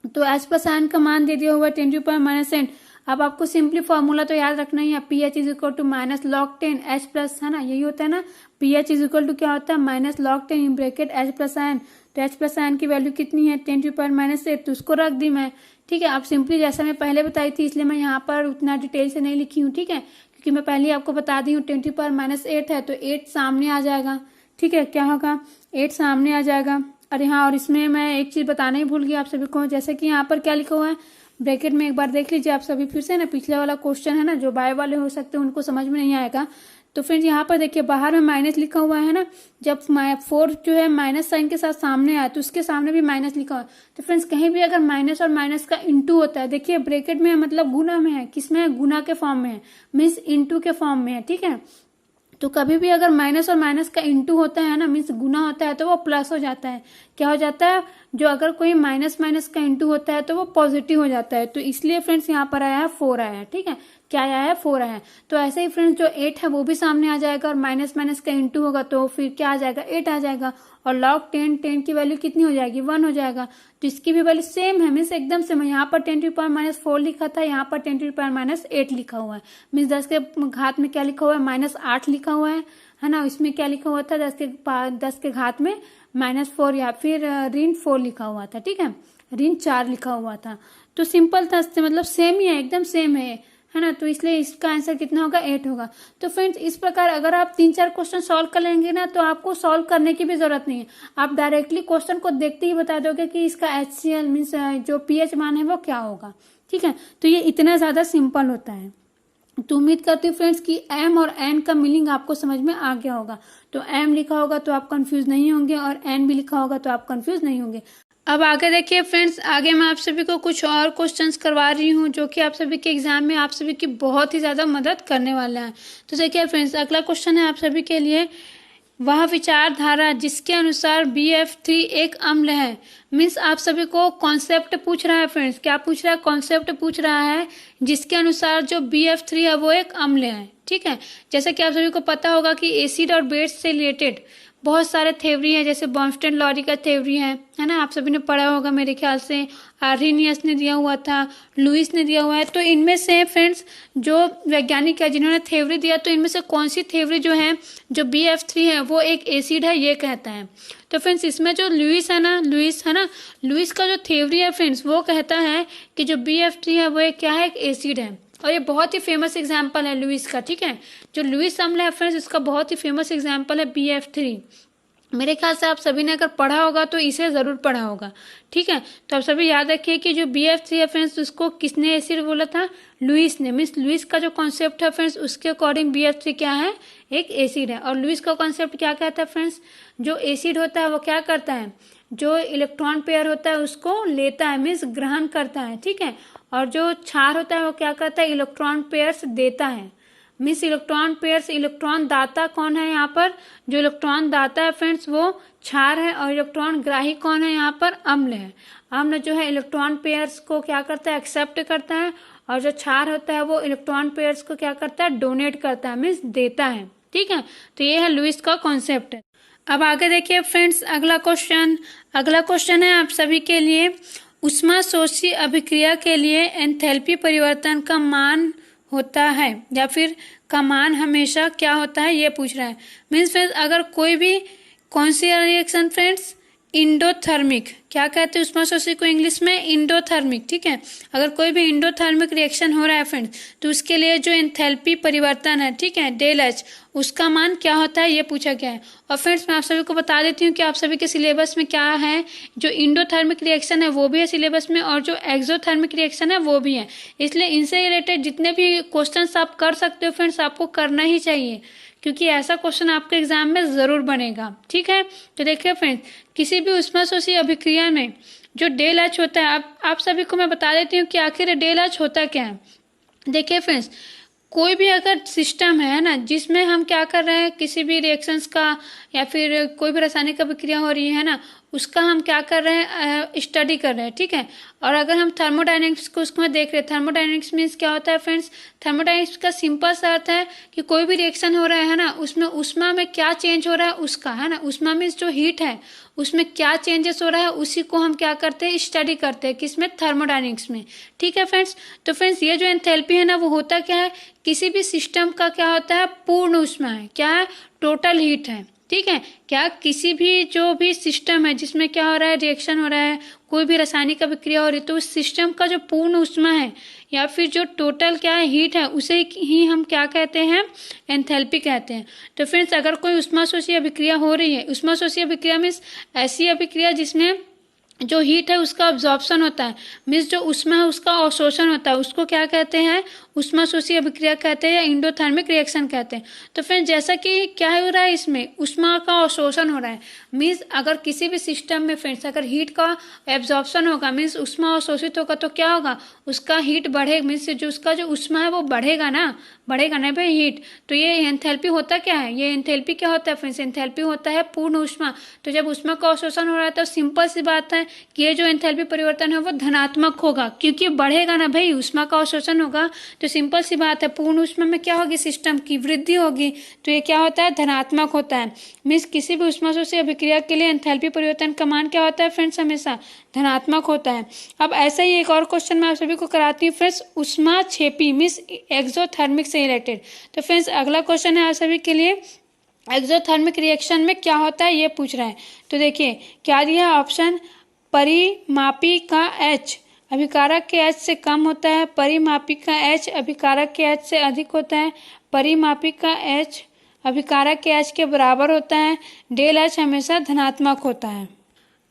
तो H प्लस आयन का मान दे दिया हुआ है 10⁻⁸। अब आपको सिंपली फॉर्मूला तो याद रखना ही है, pH is equal to -log 10 H plus, है ना, यही होता है ना। pH इज इक्वल टू क्या होता है, -log 10 in bracket H plus ion. तो H प्लस आयन की वैल्यू कितनी है, 10⁻⁸, तो उसको रख दी मैं, ठीक है। अब सिंपली जैसा मैं पहले बताई थी, इसलिए मैं यहाँ पर उतना डिटेल से नहीं लिखी हूँ, ठीक है, क्योंकि मैं पहले आपको बता दी हूँ 10⁻⁸ है तो 8 सामने आ जाएगा, ठीक है। क्या होगा, 8 सामने आ जाएगा। और यहाँ और इसमें मैं एक चीज बताना ही भूल गई आप सभी को, जैसे कि यहाँ पर क्या लिखा हुआ है ब्रैकेट में, एक बार देख लीजिए आप सभी फिर से ना, पिछले वाला क्वेश्चन है ना, जो बाय वाले हो सकते हैं उनको समझ में नहीं आएगा। तो फ्रेंड्स यहाँ पर देखिए बाहर में माइनस लिखा हुआ है ना, जब 4 जो है माइनस साइन के साथ सामने आया तो उसके सामने भी माइनस लिखा हुआ है। तो फ्रेंड्स कहीं भी अगर माइनस और माइनस का इंटू होता है, देखिए ब्रैकेट में है मतलब गुना में है, किसमें है, गुना के फॉर्म में है, मीन्स इंटू के फॉर्म में है, ठीक है। तो कभी भी अगर माइनस और माइनस का इंटू होता है ना, मीन्स गुना होता है, तो वो प्लस हो जाता है। क्या हो जाता है, जो अगर कोई माइनस माइनस का इंटू होता है तो वो पॉजिटिव हो जाता है। तो इसलिए फ्रेंड्स यहाँ पर आया है 4 आया है, ठीक है। क्या आया है, 4 आया है। तो ऐसे ही फ्रेंड्स जो 8 है वो भी सामने आ जाएगा, और माइनस माइनस का इंटू होगा तो फिर क्या आ जाएगा, 8 आ जाएगा। और log 10 10 की वैल्यू कितनी हो जाएगी, 1 हो जाएगा। तो इसकी भी वैल्यू सेम है, मीन्स एकदम सेम है। यहाँ पर 10⁻⁴ लिखा था, यहाँ पर 10⁻⁸ लिखा हुआ है, मीन्स 10 के घात में क्या लिखा हुआ है, -8 लिखा हुआ है ना। इसमें क्या लिखा हुआ था, 10 के घात में -4 या फिर ऋण 4 लिखा हुआ था, ठीक है, ऋण 4 लिखा हुआ था। तो सिंपल था, मतलब सेम ही है, एकदम सेम है ना। तो इसलिए इसका आंसर कितना होगा, 8 होगा। तो फ्रेंड्स इस प्रकार अगर आप 3-4 क्वेश्चन सॉल्व कर लेंगे ना, तो आपको सॉल्व करने की भी जरूरत नहीं है, आप डायरेक्टली क्वेश्चन को देखते ही बता दोगे कि इसका HCl मीन्स जो pH मान है वो क्या होगा, ठीक है। तो ये इतना ज्यादा सिंपल होता है। तो उम्मीद करती हूँ फ्रेंड्स कि m और n का मीनिंग आपको समझ में आ गया होगा। तो m लिखा होगा तो आप कंफ्यूज नहीं होंगे, और n भी लिखा होगा तो आप कंफ्यूज नहीं होंगे। अब आगे देखिए फ्रेंड्स, आगे मैं आप सभी को कुछ और क्वेश्चंस करवा रही हूँ जो कि आप सभी के एग्जाम में आप सभी की बहुत ही ज़्यादा मदद करने वाला है। तो देखिए फ्रेंड्स, अगला क्वेश्चन है आप सभी के लिए, वह विचारधारा जिसके अनुसार BF3 एक अम्ल है, मीन्स आप सभी को कॉन्सेप्ट पूछ रहा है फ्रेंड्स। क्या पूछ रहा है, कॉन्सेप्ट पूछ रहा है जिसके अनुसार जो BF3 है वो एक अम्ल है, ठीक है। जैसे कि आप सभी को पता होगा कि एसिड और बेस से रिलेटेड बहुत सारे थ्योरी हैं, जैसे बॉर्नस्टीन लॉरी का थ्योरी है ना, आप सभी ने पढ़ा होगा मेरे ख्याल से। आर्रहीनियस ने दिया हुआ था, लुईस ने दिया हुआ है। तो इनमें से फ्रेंड्स जो वैज्ञानिक है जिन्होंने थ्योरी दिया, तो इनमें से कौन सी थ्योरी जो है जो BF3 है वो एक एसिड है, ये कहता है। तो फ्रेंड्स इसमें जो लुईस है ना, लुईस का जो थ्योरी है फ्रेंड्स वो कहता है कि जो BF3 है वो एक क्या है, एक एसिड है। और ये बहुत ही फेमस एग्जाम्पल है लुईस का, ठीक है। जो लुईस अम्ल है फ्रेंड्स इसका बहुत ही फेमस एग्जाम्पल है BF3। मेरे ख्याल से आप सभी ने अगर पढ़ा होगा तो इसे ज़रूर पढ़ा होगा, ठीक है। तो आप सभी याद रखिए कि जो BF3 है फ्रेंड्स उसको किसने एसिड बोला था, लुईस ने। मीन्स लुईस का जो कॉन्सेप्ट है फ्रेंड्स उसके अकॉर्डिंग BF3 क्या है, एक एसिड है। और लुईस का कॉन्सेप्ट क्या कहता है फ्रेंड्स, जो एसिड होता है वो क्या करता है, जो इलेक्ट्रॉन पेयर होता है उसको लेता है, मीन्स ग्रहण करता है, ठीक है। और जो क्षार होता है वो क्या करता है, इलेक्ट्रॉन पेयर्स देता है। मीन्स इलेक्ट्रॉन पेयर्स, इलेक्ट्रॉन दाता कौन है यहाँ पर, जो इलेक्ट्रॉन दाता है फ्रेंड्स वो क्षार है, और इलेक्ट्रॉन ग्राही कौन है यहाँ पर, अम्ल है। अम्ल जो है इलेक्ट्रॉन पेयर्स को क्या करता है, एक्सेप्ट करता है, और जो क्षार होता है वो इलेक्ट्रॉन पेयर्स को क्या करता है, डोनेट करता है, मीन्स देता है, ठीक है। तो ये है लुईस का कॉन्सेप्ट। अब आगे देखिए फ्रेंड्स अगला क्वेश्चन है आप सभी के लिए, ऊष्माशोषी अभिक्रिया के लिए एंथैल्पी परिवर्तन का मान होता है या फिर का मान हमेशा क्या होता है, ये पूछ रहा है। मीन्स फ्रेंड्स अगर कोई भी कौन सी रिएक्शन फ्रेंड्स, इंडोथर्मिक, क्या कहते हैं ऊष्माशोषी को इंग्लिश में, इंडोथर्मिक, ठीक है। अगर कोई भी इंडोथर्मिक रिएक्शन हो रहा है फ्रेंड्स तो उसके लिए जो एंथैल्पी परिवर्तन है, ठीक है, ΔH, उसका मान क्या होता है, ये पूछा गया है। और फ्रेंड्स मैं आप सभी को बता देती हूँ कि आप सभी के सिलेबस में क्या है, जो इंडोथर्मिक रिएक्शन है वो भी है सिलेबस में, और जो एक्सोथर्मिक रिएक्शन है वो भी है। इसलिए इनसे रिलेटेड जितने भी क्वेश्चन आप कर सकते हो फ्रेंड्स आपको करना ही चाहिए, क्योंकि ऐसा क्वेश्चन आपके एग्जाम में ज़रूर बनेगा, ठीक है। तो देखिए फ्रेंड्स किसी भी ऊष्माशोषी अभिक्रिया में जो ΔH होता है, आप सभी को मैं बता देती हूँ कि आखिर ΔH होता क्या है। देखिए फ्रेंड्स कोई भी अगर सिस्टम है ना जिसमें हम क्या कर रहे हैं, किसी भी रिएक्शंस का या फिर कोई भी रासायनिक अभिक्रिया हो रही है ना, उसका हम क्या कर रहे हैं, स्टडी कर रहे हैं, ठीक है। और अगर हम थर्मोडायनेमिक्स को उसमें देख रहे हैं, थर्मोडायनेमिक्स मीन्स क्या होता है फ्रेंड्स, थर्मोडायनेमिक्स का सिंपल सा अर्थ है कि कोई भी रिएक्शन हो रहा है ना, उसमें ऊष्मा में क्या चेंज हो रहा है उसका, है ना, ऊष्मा मीन्स जो हीट है उसमें क्या चेंजेस हो रहा है उसी को हम क्या करते हैं, स्टडी करते हैं, किसमें, थर्मोडायनेमिक्स में, ठीक है फ्रेंड्स। तो फ्रेंड्स ये जो एंथैल्पी है ना वो होता क्या है, किसी भी सिस्टम का क्या होता है, पूर्ण ऊष्मा है, क्या है, टोटल हीट है, ठीक है। क्या किसी भी जो भी सिस्टम है जिसमें क्या हो रहा है, रिएक्शन हो रहा है, कोई भी रासायनिक अभिक्रिया हो रही है, तो उस सिस्टम का जो पूर्ण ऊष्मा है या फिर जो टोटल क्या है, हीट है, उसे ही हम क्या कहते हैं, एंथैल्पी कहते हैं। तो फ्रेंड्स अगर कोई ऊष्माशोषी अभिक्रिया हो रही है, ऊष्माशोषी अभिक्रिया मीन्स ऐसी अभिक्रिया जिसमें जो हीट है उसका अब्जॉर्प्शन होता है, मीन्स जो ऊष्मा है उसका अवशोषण होता है, उसको क्या कहते हैं, ऊष्माशोषी अभिक्रिया कहते हैं या इंडोथर्मिक रिएक्शन कहते हैं। तो फ्रेंड्स जैसा कि क्या हो रहा है, इसमें ऊष्मा का अवशोषण हो रहा है, मीन्स अगर किसी भी सिस्टम में फ्रेंड्स अगर हीट का एब्जॉर्प्शन होगा, मीन्स ऊष्मा अवशोषित होगा, तो क्या होगा, उसका हीट बढ़ेगा, मीन्स जो उसका जो ऊष्मा है वो बढ़ेगा ना भाई हीट। तो ये एंथैल्पी होता क्या है, ये एंथैल्पी क्या होता है फ्रेंड्स, एंथैल्पी होता है पूर्ण ऊष्मा। तो जब ऊष्मा का अवशोषण हो रहा है तो सिंपल सी बात है कि ये जो एंथैल्पी परिवर्तन है वो धनात्मक होगा, क्योंकि बढ़ेगा ना भाई, ऊष्मा का अवशोषण होगा, तो सिंपल सी बात है पूर्ण ऊष्मा में क्या होगी, सिस्टम की वृद्धि होगी, तो ये क्या होता है, धनात्मक होता है। मीन्स किसी भी ऊष्माशोषी अभिक्रिया के लिए एंथैल्पी परिवर्तन का मान क्या होता है फ्रेंड्स, हमेशा धनात्मक होता है। अब ऐसा ही एक और क्वेश्चन मैं आप सभी को कराती हूँ फ्रेंड्स, ऊष्माक्षेपी मीन्स एक्सोथर्मिक से रिलेटेड। तो फ्रेंड्स अगला क्वेश्चन है आप सभी के लिए, एक्सोथर्मिक रिएक्शन में क्या होता है ये पूछ रहा है। तो देखिए क्या दिया ऑप्शन, परिमापी का H अभिकारक के H से कम होता है, परिमापी का H अभिकारक के H से अधिक होता है, परिमापी का H अभिकारक के H के बराबर होता है, ΔH हमेशा धनात्मक होता है।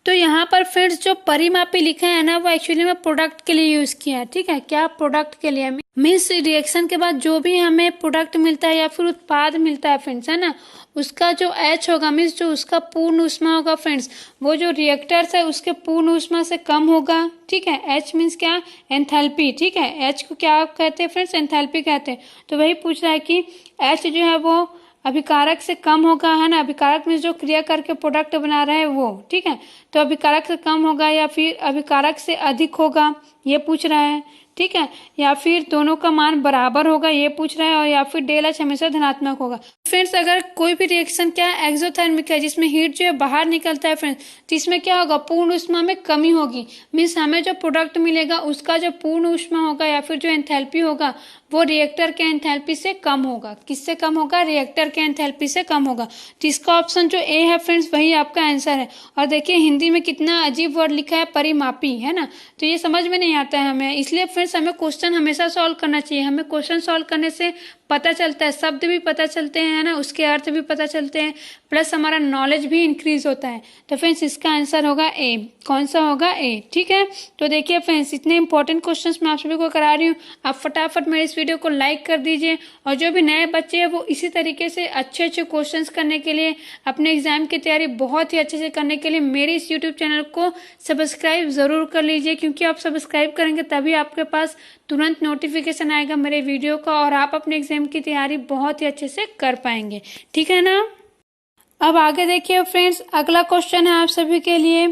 तो यहाँ पर फ्रेंड्स जो परिमापी लिखा है ना वो एक्चुअली में प्रोडक्ट के लिए यूज किया है, ठीक है, क्या प्रोडक्ट के लिए, मीन्स रिएक्शन के बाद जो भी हमें प्रोडक्ट मिलता है या फिर उत्पाद मिलता है फ्रेंड्स, है ना, उसका जो H होगा मीन्स जो उसका पूर्ण ऊष्मा होगा फ्रेंड्स, वो जो रिएक्टर्स है उसके पूर्ण ऊष्मा से कम होगा, ठीक है। H मीन्स क्या, एंथैल्पी, ठीक है, H को क्या कहते हैं फ्रेंड्स, एंथैल्पी कहते हैं। तो वही पूछ रहा है कि H जो है वो अभिकारक से कम होगा, है ना, अभिकारक में जो क्रिया करके प्रोडक्ट बना रहा है वो, ठीक है, तो अभिकारक से कम होगा या फिर अभिकारक से अधिक होगा, ये पूछ रहा है, ठीक है, या फिर दोनों का मान बराबर होगा ये पूछ रहा है, और या फिर डेल एच हमेशा धनात्मक होगा। फ्रेंड्स अगर कोई भी रिएक्शन क्या है एक्सोथर्मिक है, जिसमें हीट जो है बाहर निकलता है फ्रेंड्स, तो इसमें क्या होगा, पूर्ण ऊष्मा में कमी होगी। मीन्स हमें जो प्रोडक्ट मिलेगा उसका जो पूर्ण ऊष्मा होगा या फिर जो एंथैल्पी होगा वो रिएक्टर के एंथैल्पी से कम होगा। किससे कम होगा, रिएक्टर के एंथैल्पी से कम होगा। तो इसका ऑप्शन जो ए है फ्रेंड्स वही आपका आंसर है। और देखिए हिंदी में कितना अजीब वर्ड लिखा है, परिमापी, है ना, तो ये समझ में नहीं आता है हमें। इसलिए फ्रेंड्स हमें क्वेश्चन हमेशा सॉल्व करना चाहिए। हमें क्वेश्चन सॉल्व करने से पता चलता है, शब्द भी पता चलते हैं, है ना, उसके अर्थ भी पता चलते हैं, प्लस हमारा नॉलेज भी इंक्रीज होता है। तो फ्रेंड्स इसका आंसर होगा ए। कौन सा होगा, ए। ठीक है, तो देखिए फ्रेंड्स इतने इंपॉर्टेंट क्वेश्चंस मैं आप सभी को करा रही हूँ। आप फटाफट मेरे इस वीडियो को लाइक कर दीजिए, और जो भी नए बच्चे हैं वो इसी तरीके से अच्छे अच्छे क्वेश्चंस करने के लिए, अपने एग्जाम की तैयारी बहुत ही अच्छे से करने के लिए मेरे इस यूट्यूब चैनल को सब्सक्राइब जरूर कर लीजिए, क्योंकि आप सब्सक्राइब करेंगे तभी आपके पास तुरंत नोटिफिकेशन आएगा मेरे वीडियो का, और आप अपने एग्जाम की तैयारी बहुत ही अच्छे से कर पाएंगे। ठीक है ना। अब आगे देखिए फ्रेंड्स, अगला क्वेश्चन है आप सभी के लिए,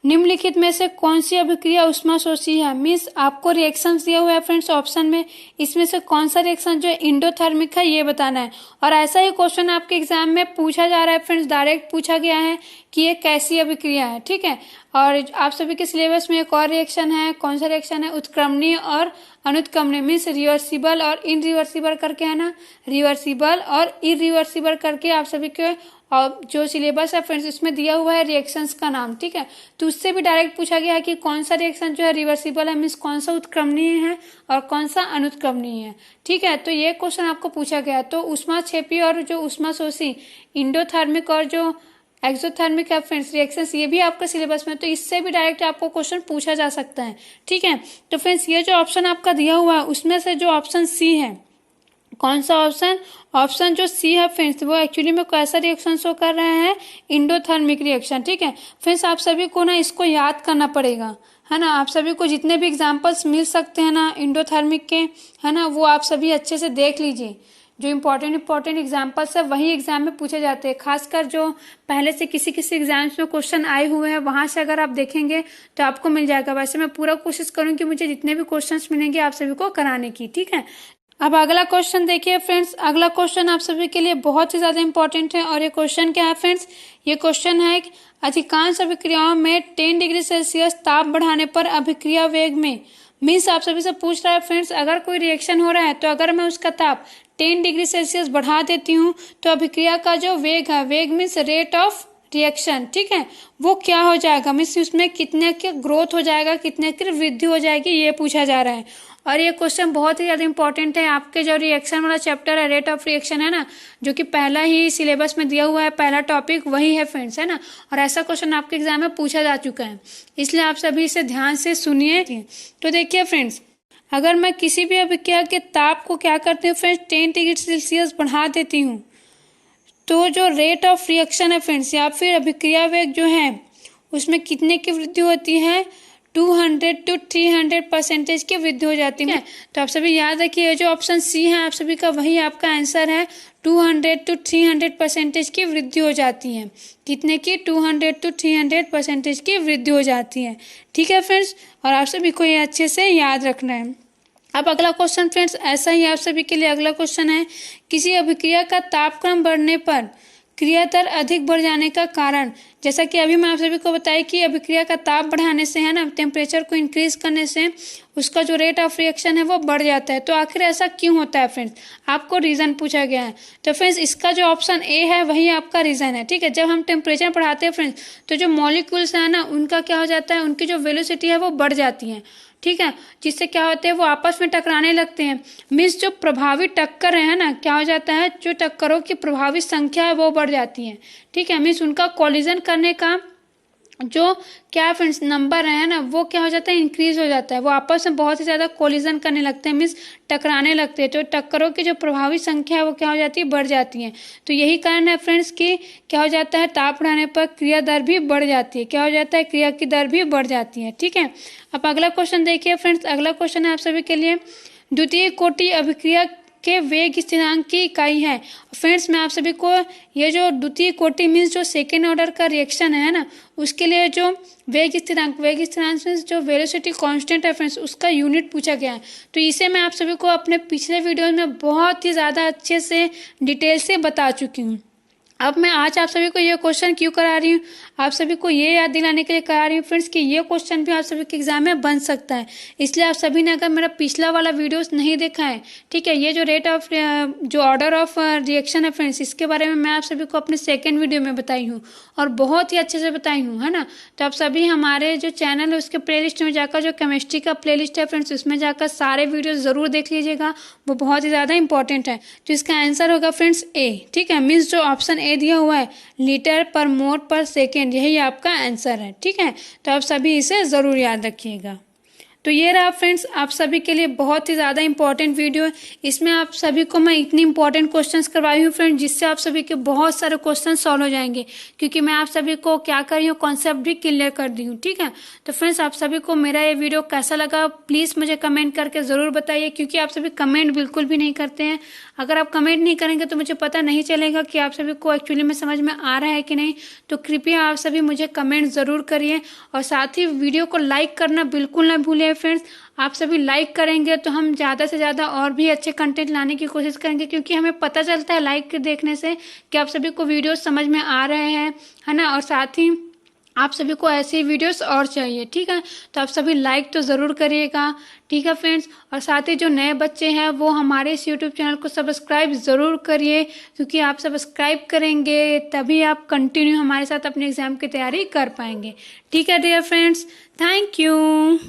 निम्नलिखित में से कौन सी अभिक्रिया उष्माशोषी है। मीन्स आपको रिएक्शंस दिया हुआ है फ्रेंड्स ऑप्शन में, इसमें से कौन सा रिएक्शन जो इंडोथर्मिक है ये बताना है। और ऐसा ही क्वेश्चन आपके एग्जाम में पूछा जा रहा है फ्रेंड्स, डायरेक्ट पूछा गया है कि ये कैसी अभिक्रिया है। ठीक है, और आप सभी के सिलेबस में एक और रिएक्शन है, कौन सा रिएक्शन है, उत्क्रमणीय और अनुत्क्रमणीय। मीन्स रिवर्सिबल और इनरिवर्सिबल करके, है ना, रिवर्सिबल और इरिवर्सिबल करके आप सभी के और जो सिलेबस है फ्रेंड्स उसमें दिया हुआ है रिएक्शंस का नाम। ठीक है, तो उससे भी डायरेक्ट पूछा गया है कि कौन सा रिएक्शन जो है रिवर्सिबल है, मीन्स कौन सा उत्क्रमणीय है और कौन सा अनुत्क्रमणीय है। ठीक है, तो ये क्वेश्चन आपको पूछा गया। तो उष्माक्षेपी और जो उष्माशोषी इंडोथर्मिक और जो एक्सोथर्मिक है फ्रेंड्स रिएक्शंस, ये भी आपका सिलेबस में, तो इससे भी डायरेक्ट आपको क्वेश्चन पूछा जा सकता है। ठीक है, तो फ्रेंड्स ये जो ऑप्शन आपका दिया हुआ है उसमें से जो ऑप्शन सी है, कौन सा ऑप्शन, ऑप्शन जो सी है फ्रेंड्स वो एक्चुअली में कैसा रिएक्शन शो कर रहा है, इंडोथर्मिक रिएक्शन। ठीक है फ्रेंड्स, आप सभी को ना इसको याद करना पड़ेगा, है ना। आप सभी को जितने भी एग्जांपल्स मिल सकते हैं ना इंडोथर्मिक के, है ना, वो आप सभी अच्छे से देख लीजिए। जो इंपॉर्टेंट एग्जांपल्स है वही एग्जाम में पूछे जाते हैं, खासकर जो पहले से किसी किसी एग्जाम्स में क्वेश्चन आए हुए हैं वहां से अगर आप देखेंगे तो आपको मिल जाएगा। वैसे मैं पूरा कोशिश करूंगी मुझे जितने भी क्वेश्चंस मिलेंगे आप सभी को कराने की। ठीक है, अब अगला क्वेश्चन देखिए फ्रेंड्स, अगला क्वेश्चन आप सभी के लिए बहुत ही ज्यादा इंपॉर्टेंट है। और ये क्वेश्चन क्या है फ्रेंड्स, ये क्वेश्चन है अधिकांश अभिक्रियाओं में 10 डिग्री सेल्सियस ताप बढ़ाने पर अभिक्रिया वेग में, मीन्स आप सभी से पूछ रहा है फ्रेंड्स, अगर कोई रिएक्शन हो रहा है तो अगर मैं उसका ताप 10 डिग्री सेल्सियस बढ़ा देती हूँ तो अभिक्रिया का जो वेग है, वेग मीन्स रेट ऑफ रिएक्शन, ठीक है, वो क्या हो जाएगा, मीन्स उसमें कितने की ग्रोथ हो जाएगा, कितने की वृद्धि हो जाएगी, ये पूछा जा रहा है। और ये क्वेश्चन बहुत ही ज्यादा इंपॉर्टेंट है। आपके जो रिएक्शन वाला चैप्टर है, रेट ऑफ रिएक्शन है ना, जो कि पहला ही सिलेबस में दिया हुआ है, पहला टॉपिक वही है फ्रेंड्स, है ना। और ऐसा क्वेश्चन आपके एग्जाम में पूछा जा चुका है, इसलिए आप सभी इसे ध्यान से सुनिए। तो देखिए फ्रेंड्स, अगर मैं किसी भी अभिक्रिया के ताप को क्या करती हूँ फ्रेंड्स, 10 डिग्री सेल्सियस बढ़ा देती हूँ, तो जो रेट ऑफ रिएक्शन है फ्रेंड्स, या फिर अभिक्रिया वेग जो है उसमें कितने की वृद्धि होती है, 200 to 300% की वृद्धि हो जाती है। तो आप सभी याद रखिए, जो ऑप्शन सी है आप सभी का वही आपका आंसर है, 200 to 300% की वृद्धि हो जाती है। कितने की, 200 to 300% की वृद्धि हो जाती है। ठीक है फ्रेंड्स, और आप सभी को ये अच्छे से याद रखना है। अब अगला क्वेश्चन फ्रेंड्स ऐसा ही आप सभी के लिए अगला क्वेश्चन है, किसी अभिक्रिया का तापक्रम बढ़ने पर क्रिया दर अधिक बढ़ जाने का कारण। जैसा कि अभी मैं आप सभी को बताया कि अभिक्रिया का ताप बढ़ाने से, है ना, टेम्परेचर को इंक्रीज करने से उसका जो रेट ऑफ रिएक्शन है वो बढ़ जाता है। तो आखिर ऐसा क्यों होता है फ्रेंड्स, आपको रीजन पूछा गया है। तो फ्रेंड्स इसका जो ऑप्शन ए है वही आपका रीजन है। ठीक है, जब हम टेम्परेचर बढ़ाते हैं फ्रेंड्स तो जो मॉलिक्यूल्स है ना उनका क्या हो जाता है, उनकी जो वेलोसिटी है वो बढ़ जाती है। ठीक है, जिससे क्या होते हैं, वो आपस में टकराने लगते हैं। मीन्स जो प्रभावी टक्कर है ना, क्या हो जाता है, जो टक्करों की प्रभावी संख्या है वो बढ़ जाती है। ठीक है, मीन्स उनका कोलिजन करने का जो क्या फ्रेंड्स नंबर है ना, वो क्या हो जाता है, इंक्रीज हो जाता है। वो आपस में बहुत ही ज्यादा कोलिजन करने लगते हैं, मीन्स टकराने लगते हैं। तो टक्करों की जो प्रभावी संख्या है वो क्या हो जाती है, बढ़ जाती है। तो यही कारण है फ्रेंड्स कि क्या हो जाता है, ताप बढ़ाने पर क्रिया दर भी बढ़ जाती है। क्या हो जाता है, क्रिया की दर भी बढ़ जाती है। ठीक है, अब अगला क्वेश्चन देखिए फ्रेंड्स, अगला क्वेश्चन है आप सभी के लिए, द्वितीय कोटि अभिक्रिया के वेग स्थिरांक की इकाई है। फ्रेंड्स मैं आप सभी को ये जो द्वितीय कोटि मीन्स जो सेकेंड ऑर्डर का रिएक्शन है ना, उसके लिए जो वेग स्थिरांक मीन्स जो वेलोसिटी कांस्टेंट है फ्रेंड्स, उसका यूनिट पूछा गया है। तो इसे मैं आप सभी को अपने पिछले वीडियो में बहुत ही ज़्यादा अच्छे से डिटेल से बता चुकी हूँ। अब मैं आज आप सभी को ये क्वेश्चन क्यों करा रही हूँ, आप सभी को ये याद दिलाने के लिए करा रही हूँ फ्रेंड्स कि ये क्वेश्चन भी आप सभी के एग्जाम में बन सकता है। इसलिए आप सभी ने अगर मेरा पिछला वाला वीडियोस नहीं देखा है, ठीक है, ये जो रेट ऑफ जो ऑर्डर ऑफ रिएक्शन है फ्रेंड्स, इसके बारे में मैं आप सभी को अपने सेकेंड वीडियो में बताई हूँ और बहुत ही अच्छे से बताई हूँ, है ना। तो आप सभी हमारे जो चैनल है उसके प्ले लिस्ट में जाकर, जो केमिस्ट्री का प्ले लिस्ट है फ्रेंड्स, उसमें जाकर सारे वीडियो ज़रूर देख लीजिएगा, वो बहुत ही ज़्यादा इंपॉर्टेंट है। तो इसका आंसर होगा फ्रेंड्स ए, ठीक है, मीन्स जो ऑप्शन ए दिया हुआ है लीटर पर मोल पर सेकेंड, यही आपका आंसर है, ठीक है। तो आप सभी इसे ज़रूर याद रखिएगा। तो ये रहा फ्रेंड्स आप सभी के लिए बहुत ही ज़्यादा इंपॉर्टेंट वीडियो है। इसमें आप सभी को मैं इतनी इंपॉर्टेंट क्वेश्चंस करवाई हूँ फ्रेंड्स, जिससे आप सभी के बहुत सारे क्वेश्चन सॉल्व हो जाएंगे, क्योंकि मैं आप सभी को क्या कर रही हूँ, कॉन्सेप्ट भी क्लियर कर दी हूँ, ठीक है। तो फ्रेंड्स आप सभी को मेरा ये वीडियो कैसा लगा प्लीज़ मुझे कमेंट करके ज़रूर बताइए, क्योंकि आप सभी कमेंट बिल्कुल भी नहीं करते हैं। अगर आप कमेंट नहीं करेंगे तो मुझे पता नहीं चलेगा कि आप सभी को एक्चुअली में समझ में आ रहा है कि नहीं। तो कृपया आप सभी मुझे कमेंट ज़रूर करिए और साथ ही वीडियो को लाइक करना बिल्कुल ना भूलिए फ्रेंड्स। आप सभी लाइक करेंगे तो हम ज़्यादा से ज़्यादा और भी अच्छे कंटेंट लाने की कोशिश करेंगे, क्योंकि हमें पता चलता है लाइक देखने से कि आप सभी को वीडियो समझ में आ रहे हैं, है ना। और साथ ही आप सभी को ऐसे वीडियोस और चाहिए, ठीक है। तो आप सभी लाइक तो ज़रूर करिएगा, ठीक है फ्रेंड्स। और साथ ही जो नए बच्चे हैं वो हमारे इस यूट्यूब चैनल को सब्सक्राइब ज़रूर करिए, क्योंकि आप सब्सक्राइब करेंगे तभी आप कंटिन्यू हमारे साथ अपने एग्ज़ाम की तैयारी कर पाएंगे, ठीक है डियर फ्रेंड्स। Thank you.